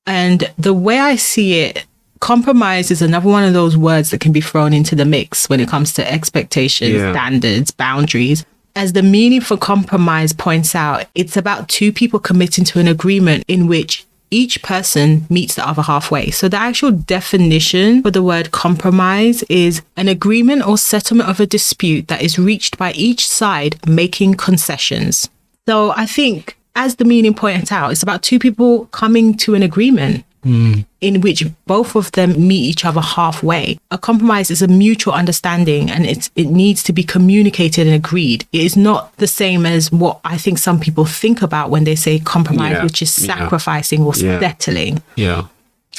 And the way I see it, compromise is another one of those words that can be thrown into the mix when it comes to expectations, standards, boundaries. As the meaning for compromise points out, it's about two people committing to an agreement in which each person meets the other halfway. So the actual definition for the word compromise is an agreement or settlement of a dispute that is reached by each side making concessions. So I think, as the meaning points out, it's about two people coming to an agreement in which both of them meet each other halfway. A compromise is a mutual understanding and it needs to be communicated and agreed. It is not the same as what I think some people think about when they say compromise, which is sacrificing or settling. Yeah.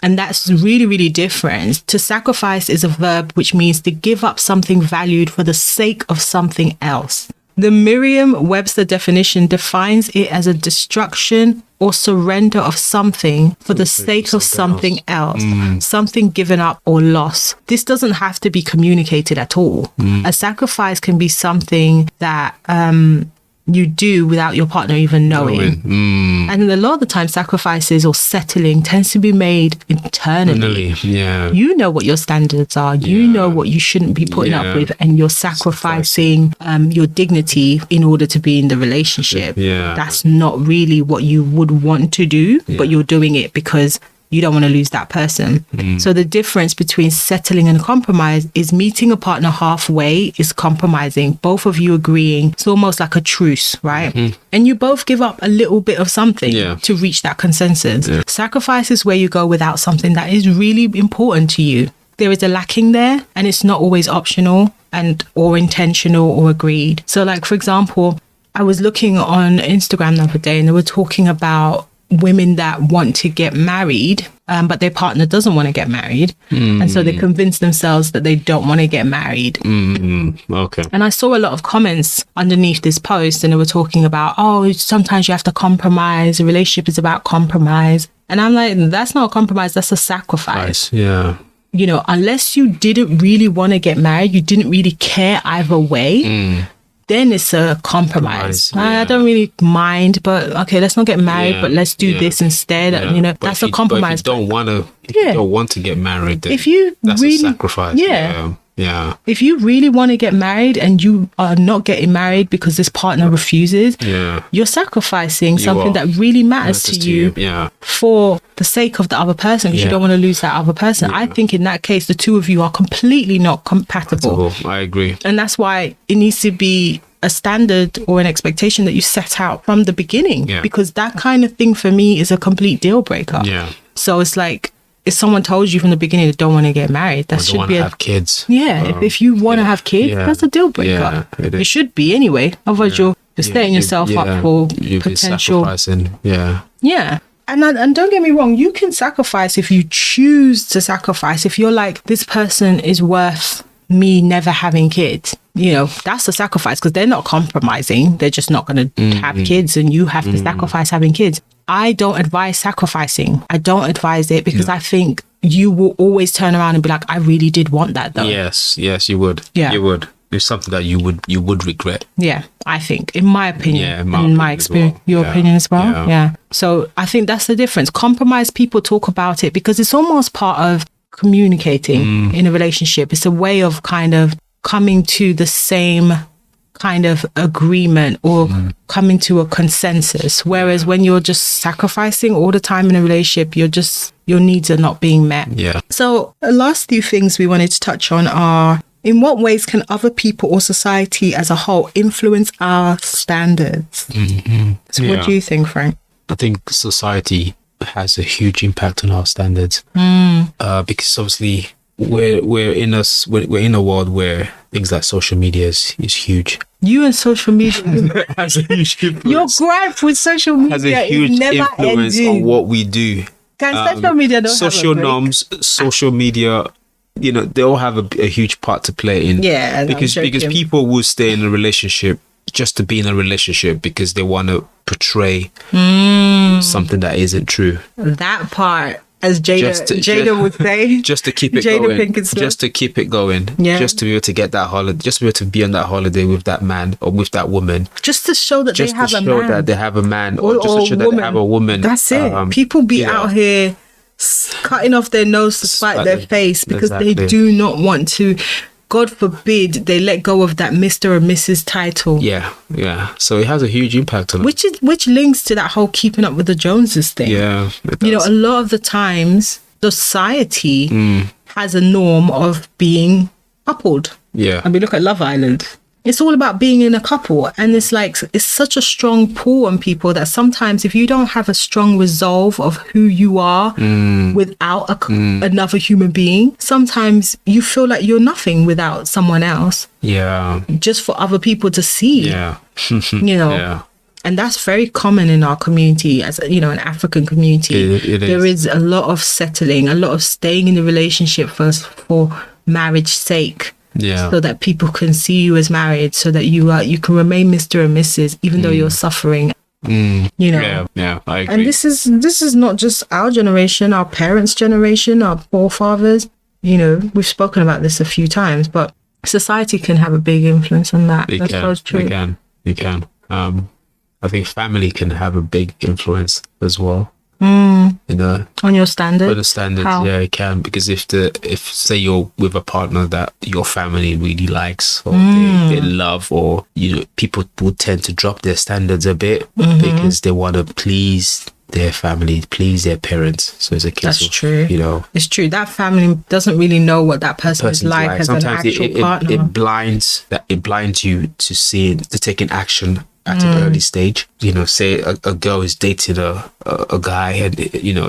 And that's really, really different. To sacrifice is a verb which means to give up something valued for the sake of something else. The Merriam-Webster definition defines it as a destruction or surrender of something for the sake of something else, something given up or lost. This doesn't have to be communicated at all. A sacrifice can be something that you do without your partner even knowing. And a lot of the time, sacrifices or settling tends to be made internally. You know what your standards are. You know what you shouldn't be putting up with, and you're sacrificing your dignity in order to be in the relationship. That's not really what you would want to do, but you're doing it because you don't want to lose that person. So the difference between settling and compromise is meeting a partner halfway is compromising. Both of you agreeing. It's almost like a truce, right? And you both give up a little bit of something to reach that consensus. Sacrifice is where you go without something that is really important to you. There is a lacking there, and it's not always optional or intentional or agreed. So like, for example, I was looking on Instagram the other day and they were talking about women that want to get married, but their partner doesn't want to get married. And so they convince themselves that they don't want to get married. Okay. And I saw a lot of comments underneath this post and they were talking about, oh, sometimes you have to compromise. A relationship is about compromise. And I'm like, that's not a compromise. That's a sacrifice. Yeah. You know, unless you didn't really want to get married, you didn't really care either way. Then it's a compromise. I don't really mind, but okay, let's not get married, but let's do this instead. You know, but that's a compromise. But if you don't want to get married, then that's really, a sacrifice. If you really want to get married and you are not getting married because this partner refuses, you're sacrificing something that really matters to you for the sake of the other person, because you don't want to lose that other person. I think in that case, the two of you are completely not compatible. I agree. And that's why it needs to be a standard or an expectation that you set out from the beginning, because that kind of thing for me is a complete deal breaker. So it's like, if someone told you from the beginning they don't want to get married, that should be have kids. If you want to have kids, that's a deal breaker. It should be anyway. Otherwise, you're setting yourself up for potential. And don't get me wrong, you can sacrifice if you choose to sacrifice. If you're like, this person is worth me never having kids, you know, that's a sacrifice, because they're not compromising. They're just not going to have kids, and you have to sacrifice having kids. I don't advise sacrificing. I don't advise it, because I think you will always turn around and be like, I really did want that though. Yes, you would. Yeah. You would. It's something that you would regret. Yeah, I think, in my opinion, in my experience, well. your opinion as well. Yeah. Yeah. So I think that's the difference. Compromised people talk about it because it's almost part of communicating in a relationship. It's a way of kind of coming to the same kind of agreement or coming to a consensus. Whereas when you're just sacrificing all the time in a relationship, your needs are not being met. Yeah. So the last few things we wanted to touch on are, in what ways can other people or society as a whole influence our standards? So what do you think, Frank? I think society has a huge impact on our standards because obviously we're in a world where things like social media is huge. You and social media Has a huge influence. Your gripe with social media Has a huge is never influence ending. on what we do. Guys, social media don't social have a break. norms, social media, they all have a huge part to play in. Yeah, because people will stay in a relationship just to be in a relationship because they want to portray something that isn't true. That part, as Jada would say, just to keep it Jada going, Pinkett Smith. just to keep it going, just to be able to get that holiday, just to be able to be on that holiday with that man or with that woman, just to show that just they have to a show man, that they have a man, or just to show that they have a woman. That's it. People be out here cutting off their nose to spite their face because they do not want to. God forbid they let go of that Mr. or Mrs. title. Yeah. So it has a huge impact on it. Which links to that whole keeping up with the Joneses thing. Yeah. It does. A lot of the times society has a norm of being coupled. Yeah. And we look at Love Island. It's all about being in a couple. And it's such a strong pull on people that sometimes if you don't have a strong resolve of who you are without another human being, sometimes you feel like you're nothing without someone else. Yeah. Just for other people to see. Yeah. Yeah. And that's very common in our community, as an African community. It is. There is a lot of settling, a lot of staying in the relationship for marriage's sake. Yeah. So that people can see you as married, so that you can remain Mr. and Mrs. even though you're suffering. Yeah, I agree. And this is not just our generation, our parents' generation, our forefathers. We've spoken about this a few times, but society can have a big influence on that. That's so true. You can. I think family can have a big influence as well. On your standards? For the standards, How? yeah, it can. Because if say you're with a partner that your family really likes or they love, or people will tend to drop their standards a bit because they want to please their family, please their parents. So it's a case That's true. It's true. That family doesn't really know what that person is like as sometimes an actual partner. It blinds you to taking action at an early stage. Say a girl is dating a guy and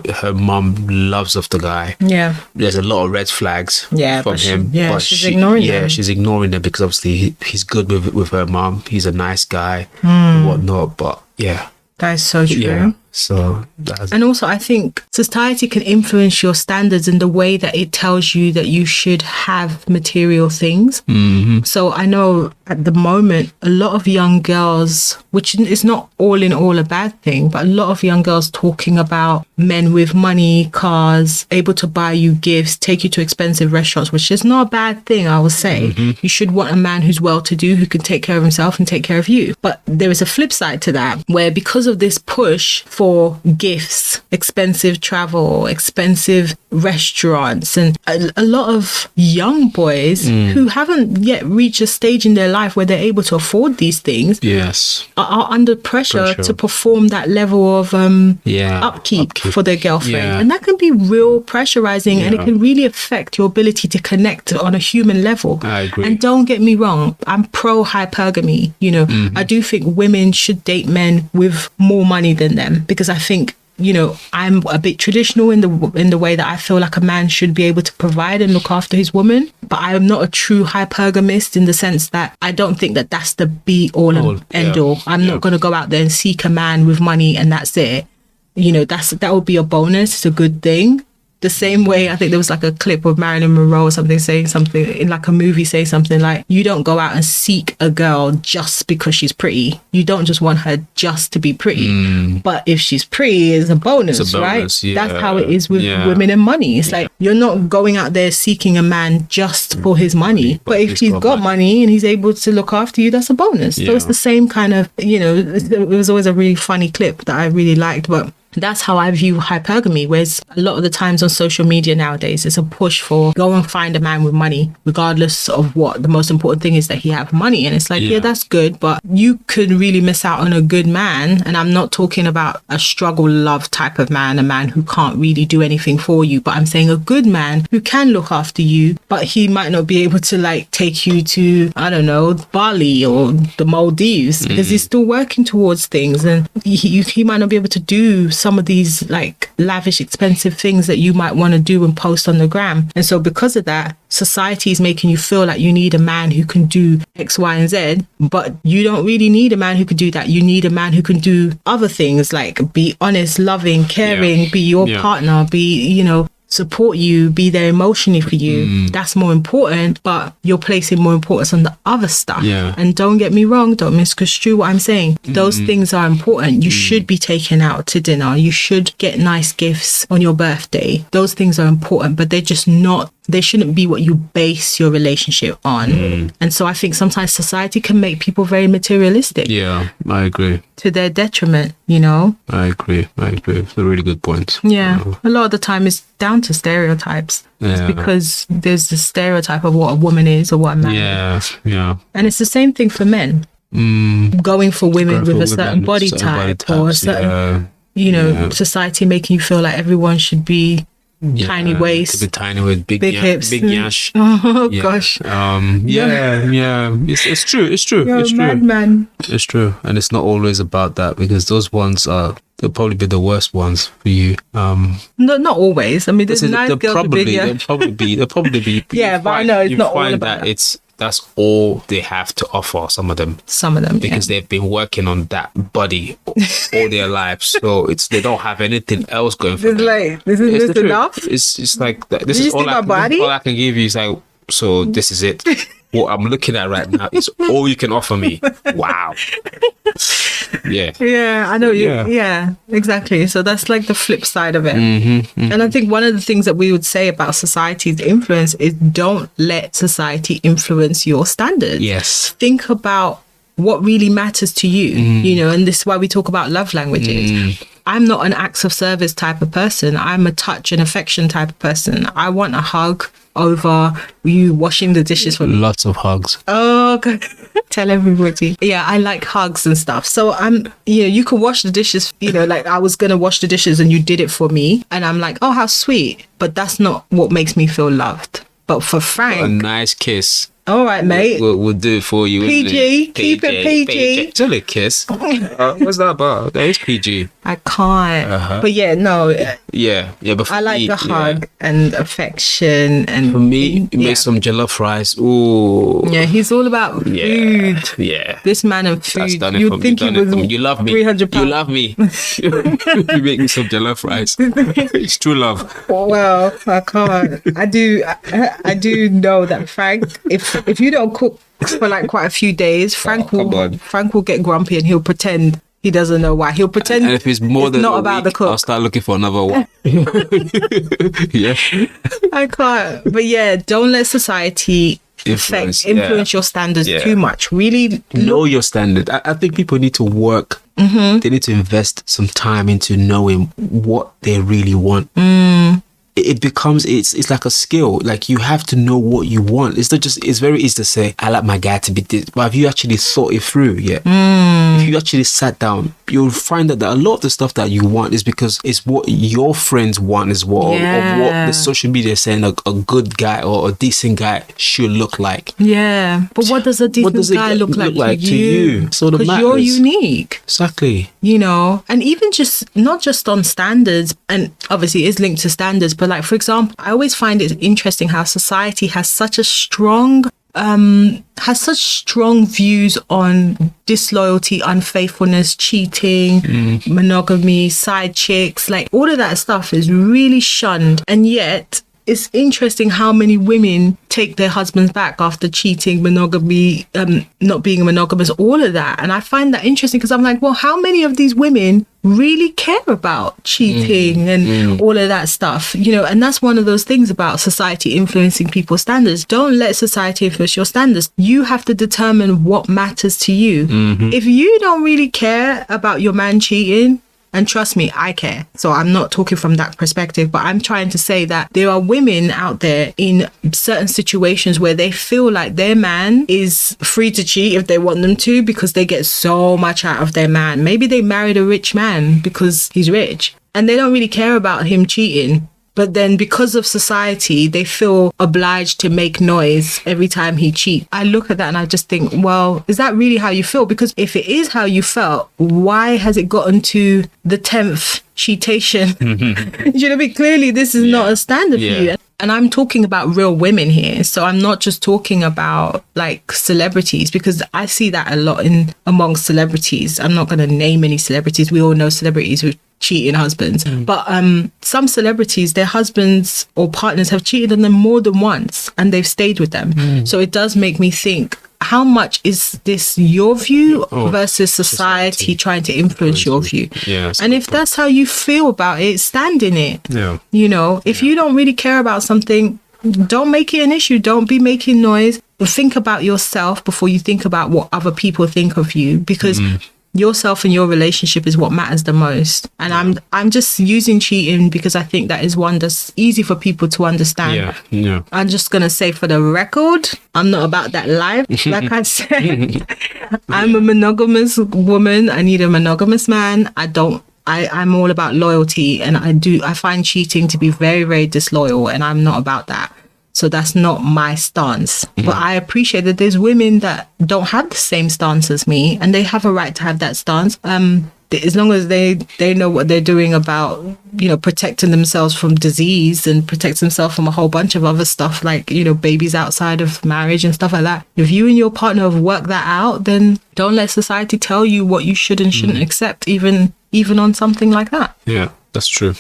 her mom loves of the guy. Yeah, there's a lot of red flags from him. But she's ignoring them. She's ignoring them because obviously he's good with her mom. He's a nice guy and whatnot. But yeah, that is so true. Yeah. So and also I think society can influence your standards in the way that it tells you that you should have material things. So I know at the moment a lot of young girls, which is not all in all a bad thing, but a lot of young girls talking about men with money, cars, able to buy you gifts, take you to expensive restaurants, which is not a bad thing, I would say. You should want a man who's well-to-do, who can take care of himself and take care of you. But there is a flip side to that, where because of this push for gifts, expensive travel, expensive restaurants, and a lot of young boys who haven't yet reached a stage in their life where they're able to afford these things, are under pressure to perform that level of upkeep for their girlfriend. And that can be real pressurizing, and it can really affect your ability to connect on a human level. I agree. And don't get me wrong, I'm pro hypergamy. I do think women should date men with more money than them, because I think I'm a bit traditional in the way that I feel like a man should be able to provide and look after his woman, but I am not a true hypergamist in the sense that I don't think that that's the be all and end all. I'm not going to go out there and seek a man with money and that's it. That would be a bonus. It's a good thing, The same way, I think there was like a clip of Marilyn Monroe or something saying something in like a movie, say something like, you don't go out and seek a girl just because she's pretty. You don't just want her just to be pretty. But if she's pretty, it's a bonus, right? Yeah. That's how it is with women and money. It's like, you're not going out there seeking a man just for his money. But if he's got money and he's able to look after you, that's a bonus. So it's the same kind of, you know, it was always a really funny clip that I really liked. But that's how I view hypergamy, whereas a lot of the times on social media nowadays, it's a push for go and find a man with money, regardless of what. The most important thing is that he have money. And it's like, yeah, that's good, but you could really miss out on a good man. And I'm not talking about a struggle love type of man, a man who can't really do anything for you, but I'm saying a good man who can look after you, but he might not be able to like take you to, I don't know, Bali or the Maldives, because he's still working towards things, and he might not be able to do some of these like lavish, expensive things that you might want to do and post on the gram. And so because of that, society is making you feel like you need a man who can do X, Y, and Z, but you don't really need a man who can do that. You need a man who can do other things, like be honest, loving, caring, be your partner, be, you know, support you, be there emotionally for you. That's more important, but you're placing more importance on the other stuff. And don't get me wrong, don't misconstrue what I'm saying. Those things are important. You should be taken out to dinner. You should get nice gifts on your birthday. Those things are important, but they're just not, they shouldn't be what you base your relationship on. And so I think sometimes society can make people very materialistic. Yeah, I agree. To their detriment, you know? I agree. It's a really good point. Yeah. A lot of the time it's down to stereotypes. It's because there's the stereotype of what a woman is or what a man is. And it's the same thing for men. Going for women with a certain body type or a certain, you know, society making you feel like everyone should be tiny waist, to be tiny with big hips, big yash. Oh gosh. It's true. You're it's a true. madman. It's true, and it's not always about that, because those ones they'll probably be the worst ones for you. No, not always. I mean, there's nice girls with big yash. They'll probably be. Yeah, but I know it's not all about that. That's all they have to offer, some of them, because they've been working on that body all their lives, so they don't have anything else going for them. Like, this enough. It's like this is all I can give you. Is like, so this is it. What I'm looking at right now is all you can offer me. Wow. Yeah, I know you. Yeah, exactly. So that's like the flip side of it. And I think one of the things that we would say about society's influence is don't let society influence your standards. Yes. Think about what really matters to you, you know, and this is why we talk about love languages. I'm not an acts of service type of person. I'm a touch and affection type of person. I want a hug over you washing the dishes for me. Lots of hugs. Oh, God. Tell everybody. Yeah, I like hugs and stuff. So you could wash the dishes, you know, like I was going to wash the dishes and you did it for me. And I'm like, oh, how sweet. But that's not what makes me feel loved. But for Frank. A nice kiss. All right, mate. We'll do it for you. PG. Keep it PG. It's only a kiss. What's that about? That is PG. I can't. But yeah, no. Yeah. But I like the hug and affection. And for me, make some jollof rice. Ooh. Yeah, he's all about food. Yeah. This man and food. You'd think he was you love me. 300 pounds. You love me. You make me some jollof rice. It's true love. Well, I can't. I do know that Frank, if you don't cook for like quite a few days, Frank will get grumpy and he'll pretend he doesn't know why. He'll pretend, and if it's more than not a about week, the cook. I'll start looking for another one. Yeah. I can't. But yeah, don't let society influence your standards too much. Really know your standard. I think people need to work. They need to invest some time into knowing what they really want. It becomes, it's like a skill. Like, you have to know what you want. It's not just, it's very easy to say, I like my guy to be this, but have you actually thought it through? If you actually sat down, you'll find that a lot of the stuff that you want is because it's what your friends want as well, or what the social media is saying a good guy or a decent guy should look like. But what does a decent guy look like to you? So because you're unique. Exactly. You know, and even not just on standards, and obviously it's linked to standards, but like, for example, I always find it interesting how society has such a strong has such strong views on disloyalty, unfaithfulness, cheating, monogamy, side chicks, like all of that stuff is really shunned. And yet it's interesting how many women take their husbands back after cheating, monogamy, not being monogamous, all of that. And I find that interesting because I'm like, well, how many of these women really care about cheating and all of that stuff? You know, and that's one of those things about society influencing people's standards. Don't let society influence your standards. You have to determine what matters to you. If you don't really care about your man cheating, and trust me, I care. So I'm not talking from that perspective, but I'm trying to say that there are women out there in certain situations where they feel like their man is free to cheat if they want them to because they get so much out of their man. Maybe they married a rich man because he's rich and they don't really care about him cheating. But then because of society, they feel obliged to make noise every time he cheats. I look at that and I just think, well, is that really how you feel? Because if it is how you felt, why has it gotten to the 10th cheatation? You know, clearly this is not a standard for you. And I'm talking about real women here. So I'm not just talking about like celebrities, because I see that a lot amongst celebrities. I'm not going to name any celebrities. We all know celebrities with cheating husbands. But some celebrities, their husbands or partners have cheated on them more than once and they've stayed with them. So it does make me think, how much is this your view versus society trying to influence your view? And if that's how you feel about it, stand in it. You know, if you don't really care about something, don't make it an issue. Don't be making noise. Think about yourself before you think about what other people think of you, because yourself and your relationship is what matters the most. And I'm just using cheating because I think that is one that's easy for people to understand. I'm just going to say, for the record, I'm not about that life. Like I said, I'm a monogamous woman. I need a monogamous man. I'm all about loyalty, and I find cheating to be very, very disloyal, and I'm not about that. So that's not my stance. But I appreciate that there's women that don't have the same stance as me, and they have a right to have that stance. As long as they know what they're doing about, you know, protecting themselves from disease and protect themselves from a whole bunch of other stuff, like, you know, babies outside of marriage and stuff like that. If you and your partner have worked that out, then don't let society tell you what you should and shouldn't accept, even on something like that. Yeah, that's true.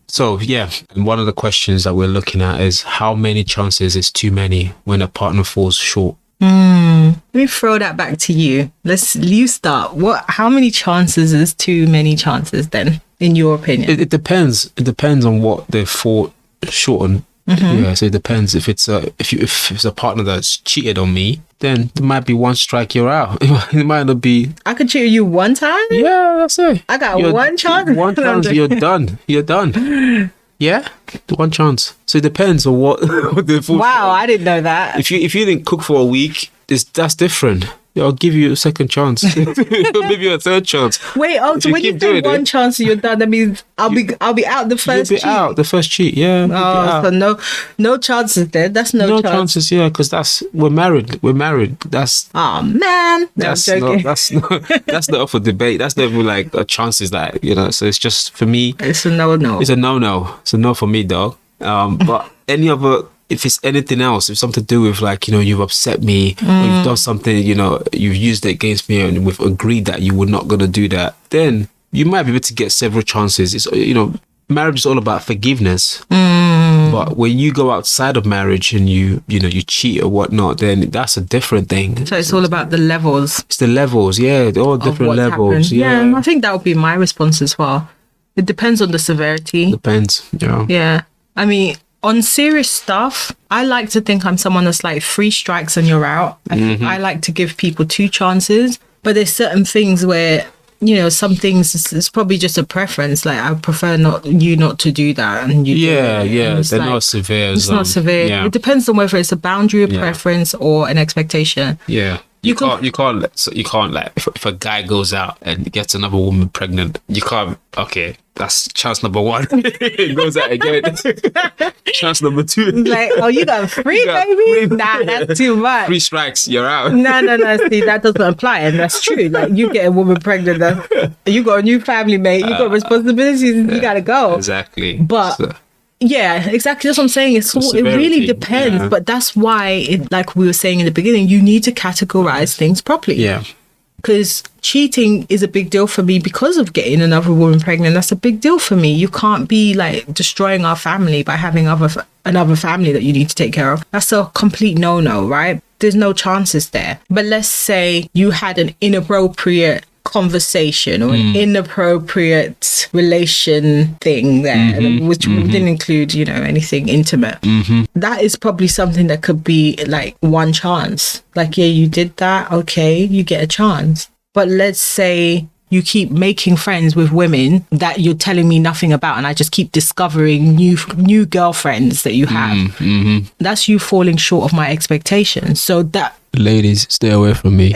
So, and one of the questions that we're looking at is, how many chances is too many when a partner falls short? Let me throw that back to you. You start. How many chances is too many chances then, in your opinion? It depends. It depends on what they fall short on. Yeah, so it depends. If it's a partner that's cheated on me, then there might be one strike, you're out. It might not be. I could cheat you one time? Yeah, that's it. I got one chance. One chance, you're done. You're done. Yeah, one chance. So it depends on what the full. Wow, I didn't know that. If you didn't cook for a week, that's different. I'll give you a second chance. Maybe a third chance. Wait, so when you say one chance you're done, that means I'll be out the first cheat. Out the first cheat, yeah. Oh, so no chances there. That's no chances, yeah, because we're married. That's man. That's not up for debate. That's not even like a chances that, you know. So it's just, for me, it's a no. It's a no. It's a no for me, dog. But any other. If it's anything else, if something to do with, like, you know, you've upset me, or you've done something, you know, you've used it against me, and we've agreed that you were not going to do that, then you might be able to get several chances. It's, you know, marriage is all about forgiveness. But when you go outside of marriage and you cheat or whatnot, then that's a different thing. So it's all about the levels. It's the levels, yeah, all different levels. Happened. Yeah, I think that would be my response as well. It depends on the severity. Depends, yeah. Yeah, I mean, on serious stuff, I like to think I'm someone that's like 3 strikes and you're out. I like to give people 2 chances. But there's certain things where, you know, some things it's probably just a preference. Like, I prefer not to do that. And you they're like, not severe. It's not severe. Yeah. It depends on whether it's a boundary, a preference, or an expectation. Yeah. You can't like, if a guy goes out and gets another woman pregnant, you can't. Okay, that's chance number 1. He goes out again. Chance number 2. Like, oh, you got 3, baby? Nah, that's too much. 3 strikes, you're out. No. See, that doesn't apply, and that's true. Like, you get a woman pregnant, you got a new family, mate. You got responsibilities, and you gotta go. Exactly. But Yeah, exactly. That's what I'm saying. It really depends. But that's why, like we were saying in the beginning, you need to categorize things properly. Yeah. Because cheating is a big deal for me because of getting another woman pregnant. That's a big deal for me. You can't be like destroying our family by having another family that you need to take care of. That's a complete no-no, right? There's no chances there. But let's say you had an inappropriate conversation or an inappropriate relation thing there, which didn't include, anything intimate. That is probably something that could be like one chance. Like, yeah, you did that. Okay, you get a chance. But let's say you keep making friends with women that you're telling me nothing about, and I just keep discovering new girlfriends that you have. That's you falling short of my expectations. So that... Ladies, stay away from me.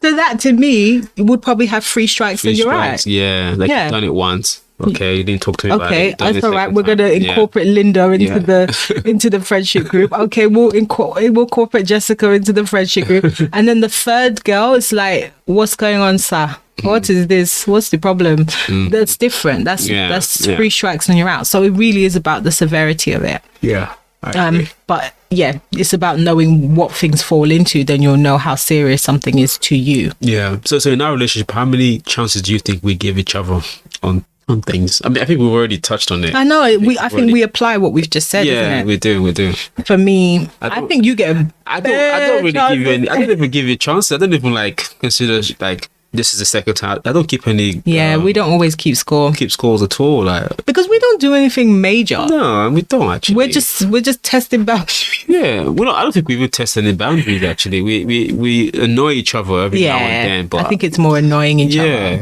So that, to me, would probably have 3 strikes and you're right. Yeah, you've done it once. Okay, you didn't talk to me about it. Okay, that's all right. We're going to incorporate Linda into the friendship group. Okay, we'll incorporate Jessica into the friendship group. And then the third girl is like, what's going on, sir? What is this? What's the problem? That's different. That's 3 strikes and you're out. So it really is about the severity of it. Yeah. But yeah, it's about knowing what things fall into, then you'll know how serious something is to you. Yeah. So in our relationship, how many chances do you think we give each other on things? I mean, I think we've already touched on it. I know. I think we apply what we've just said. Yeah, isn't it? we do. For me, I think you get. I don't really give you any. I don't even give you a chance. I don't even consider this is the second time. I don't keep any. Yeah, we don't always keep scores at all. Because we don't do anything major. No, we don't actually. We're just testing boundaries. Yeah, I don't think we would test any boundaries actually. We annoy each other every now and then. But I think it's more annoying each other.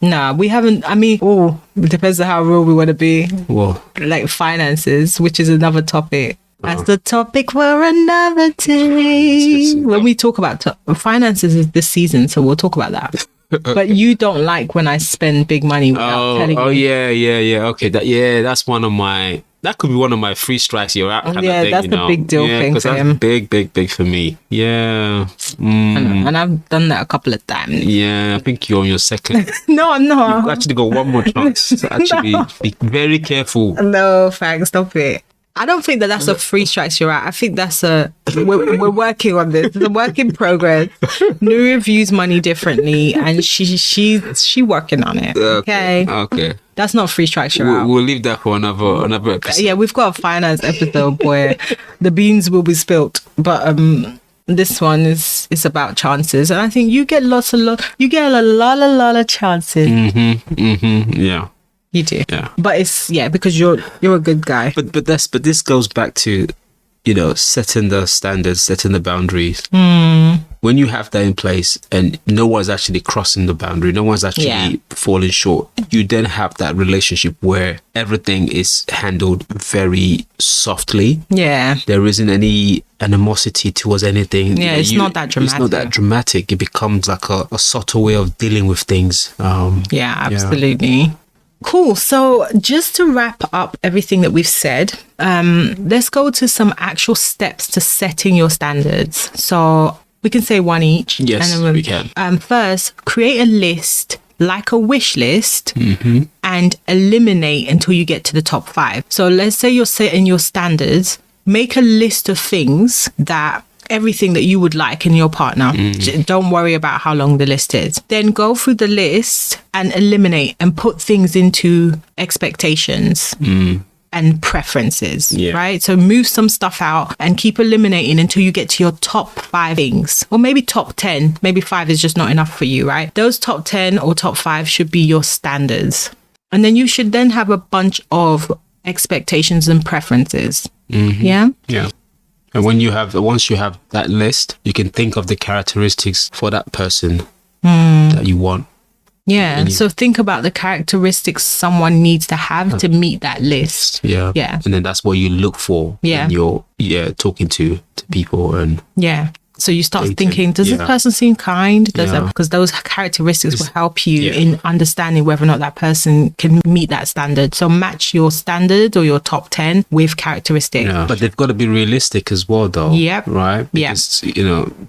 Nah, we haven't. I mean, it depends on how real we want to be. Well, like finances, which is another topic. That's the topic for another day. When we talk about finances is this season, so we'll talk about that. But you don't like when I spend big money without telling you. Oh, yeah. Okay, that's one of my... That could be one of my 3 strikes you're out kind of thing, that's a big deal thing for him. Big for me. Yeah. And I've done that a couple of times. Yeah, I think you're on your second. No, I'm not. You've actually got one more chance to actually be very careful. No, thanks. Stop it. I don't think that's a 3 strikes you're out. I think that's we're working on this. It's a work in progress. Nuri views money differently, and she working on it. Okay. That's not 3 strikes you're out. We'll leave that for another episode. Yeah, we've got a finance episode where the beans will be spilt, but this one is about chances, and I think you get a lot of chances. Yeah. You do. Yeah. But it's because you're a good guy. But this goes back to, setting the standards, setting the boundaries. When you have that in place and no one's actually crossing the boundary, no one's actually falling short, you then have that relationship where everything is handled very softly. Yeah. There isn't any animosity towards anything. Yeah, it's not that dramatic. It's not that dramatic. It becomes like a subtle way of dealing with things. Yeah, absolutely. Yeah. Cool. So just to wrap up everything that we've said, let's go to some actual steps to setting your standards. So we can say one each. Yes, and then we can. First, create a list, like a wish list, and eliminate until you get to the top 5. So let's say you're setting your standards. Make a list of things everything that you would like in your partner. Don't worry about how long the list is. Then go through the list and eliminate and put things into expectations and preferences, right? So move some stuff out and keep eliminating until you get to your top 5 things, or maybe top 10. Maybe 5 is just not enough for you, right? Those top 10 or top 5 should be your standards. And then you should then have a bunch of expectations and preferences. Yeah? Yeah. And once you have that list, you can think of the characteristics for that person that you want. Yeah. So think about the characteristics someone needs to have to meet that list. Yeah. Yeah. And then that's what you look for when you're talking to people. And So you start thinking, does this person seem kind? Because those characteristics will help you in understanding whether or not that person can meet that standard. So match your standard or your top 10 with characteristics. Yeah. But they've got to be realistic as well, though. Yep. Right? Because,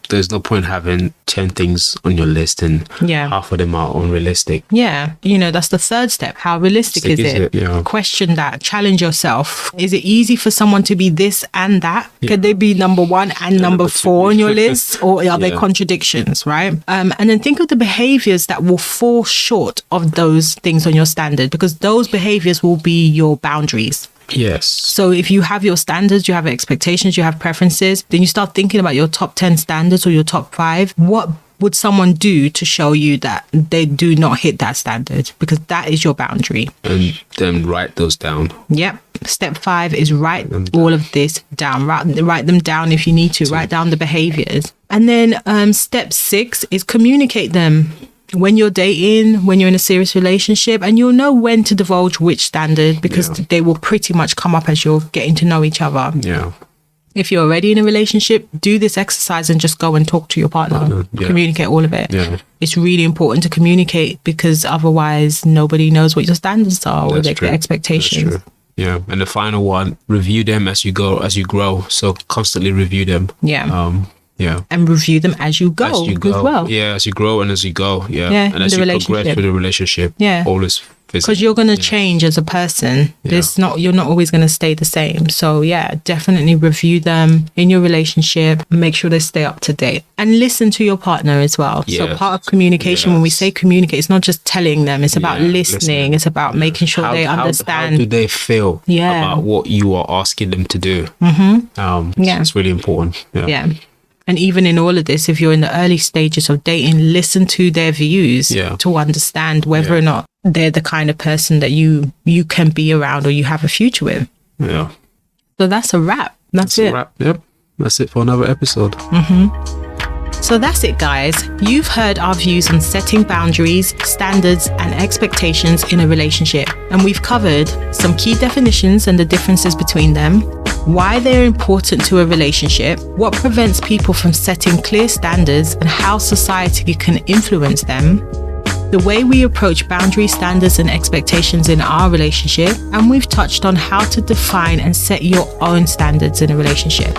there's no point having 10 things on your list and half of them are unrealistic. Yeah. That's the third step. How realistic is it? Yeah. Question that. Challenge yourself. Is it easy for someone to be this and that? Could they be number 1 and number 4 on your list? Or are there contradictions, right? And then think of the behaviors that will fall short of those things on your standard, because those behaviors will be your boundaries. Yes. So if you have your standards, you have expectations, you have preferences, then you start thinking about your top 10 standards or your top 5. What would someone do to show you that they do not hit that standard? Because that is your boundary. And then write those down. Yep. Step 5 is write all of this down. Write them down if you need to. Write down the behaviors. And then step 6 is communicate them. When you're dating, when you're in a serious relationship, and you'll know when to divulge which standard, because they will pretty much come up as you're getting to know each other. Yeah. If you're already in a relationship, do this exercise and just go and talk to your partner. Communicate all of it. Yeah. It's really important to communicate, because otherwise nobody knows what your standards are or their expectations. That's true. Yeah. And the final one, review them as you grow. So constantly review them. Yeah. And review them as you go as well. Yeah, as you grow and as you go. Yeah. And as you progress with the relationship. Yeah. Always because you're going to change as a person. You're not always going to stay the same. So definitely review them in your relationship. Make sure they stay up to date and listen to your partner as well. Yes. So part of communication, when we say communicate, it's not just telling them. It's about listening. It's about making sure they understand. How do they feel about what you are asking them to do? Mm-hmm. It's really important. Yeah. And even in all of this, if you're in the early stages of dating, listen to their views to understand whether or not they're the kind of person that you can be around or you have a future with. Yeah. So that's a wrap. That's it. Yep. That's it for another episode. Mm-hmm. So that's it, guys. You've heard our views on setting boundaries, standards, and expectations in a relationship. And we've covered some key definitions and the differences between them, why they're important to a relationship, what prevents people from setting clear standards and how society can influence them, the way we approach boundary standards and expectations in our relationship, and we've touched on how to define and set your own standards in a relationship.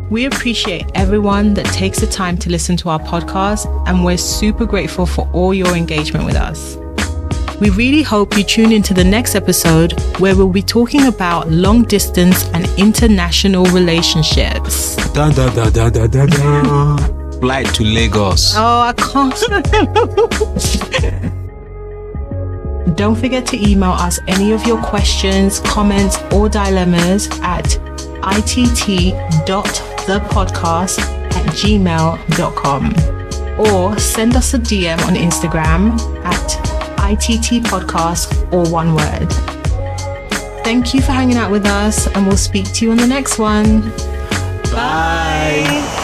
We appreciate everyone that takes the time to listen to our podcast, and we're super grateful for all your engagement with us. We really hope you tune into the next episode, where we'll be talking about long distance and international relationships. Flight to Lagos. Oh, I can't. Don't forget to email us any of your questions, comments, or dilemmas at itt.thepodcast@gmail.com, or send us a DM on Instagram at ITT Podcast, or one word. Thank you for hanging out with us, and we'll speak to you on the next one. Bye.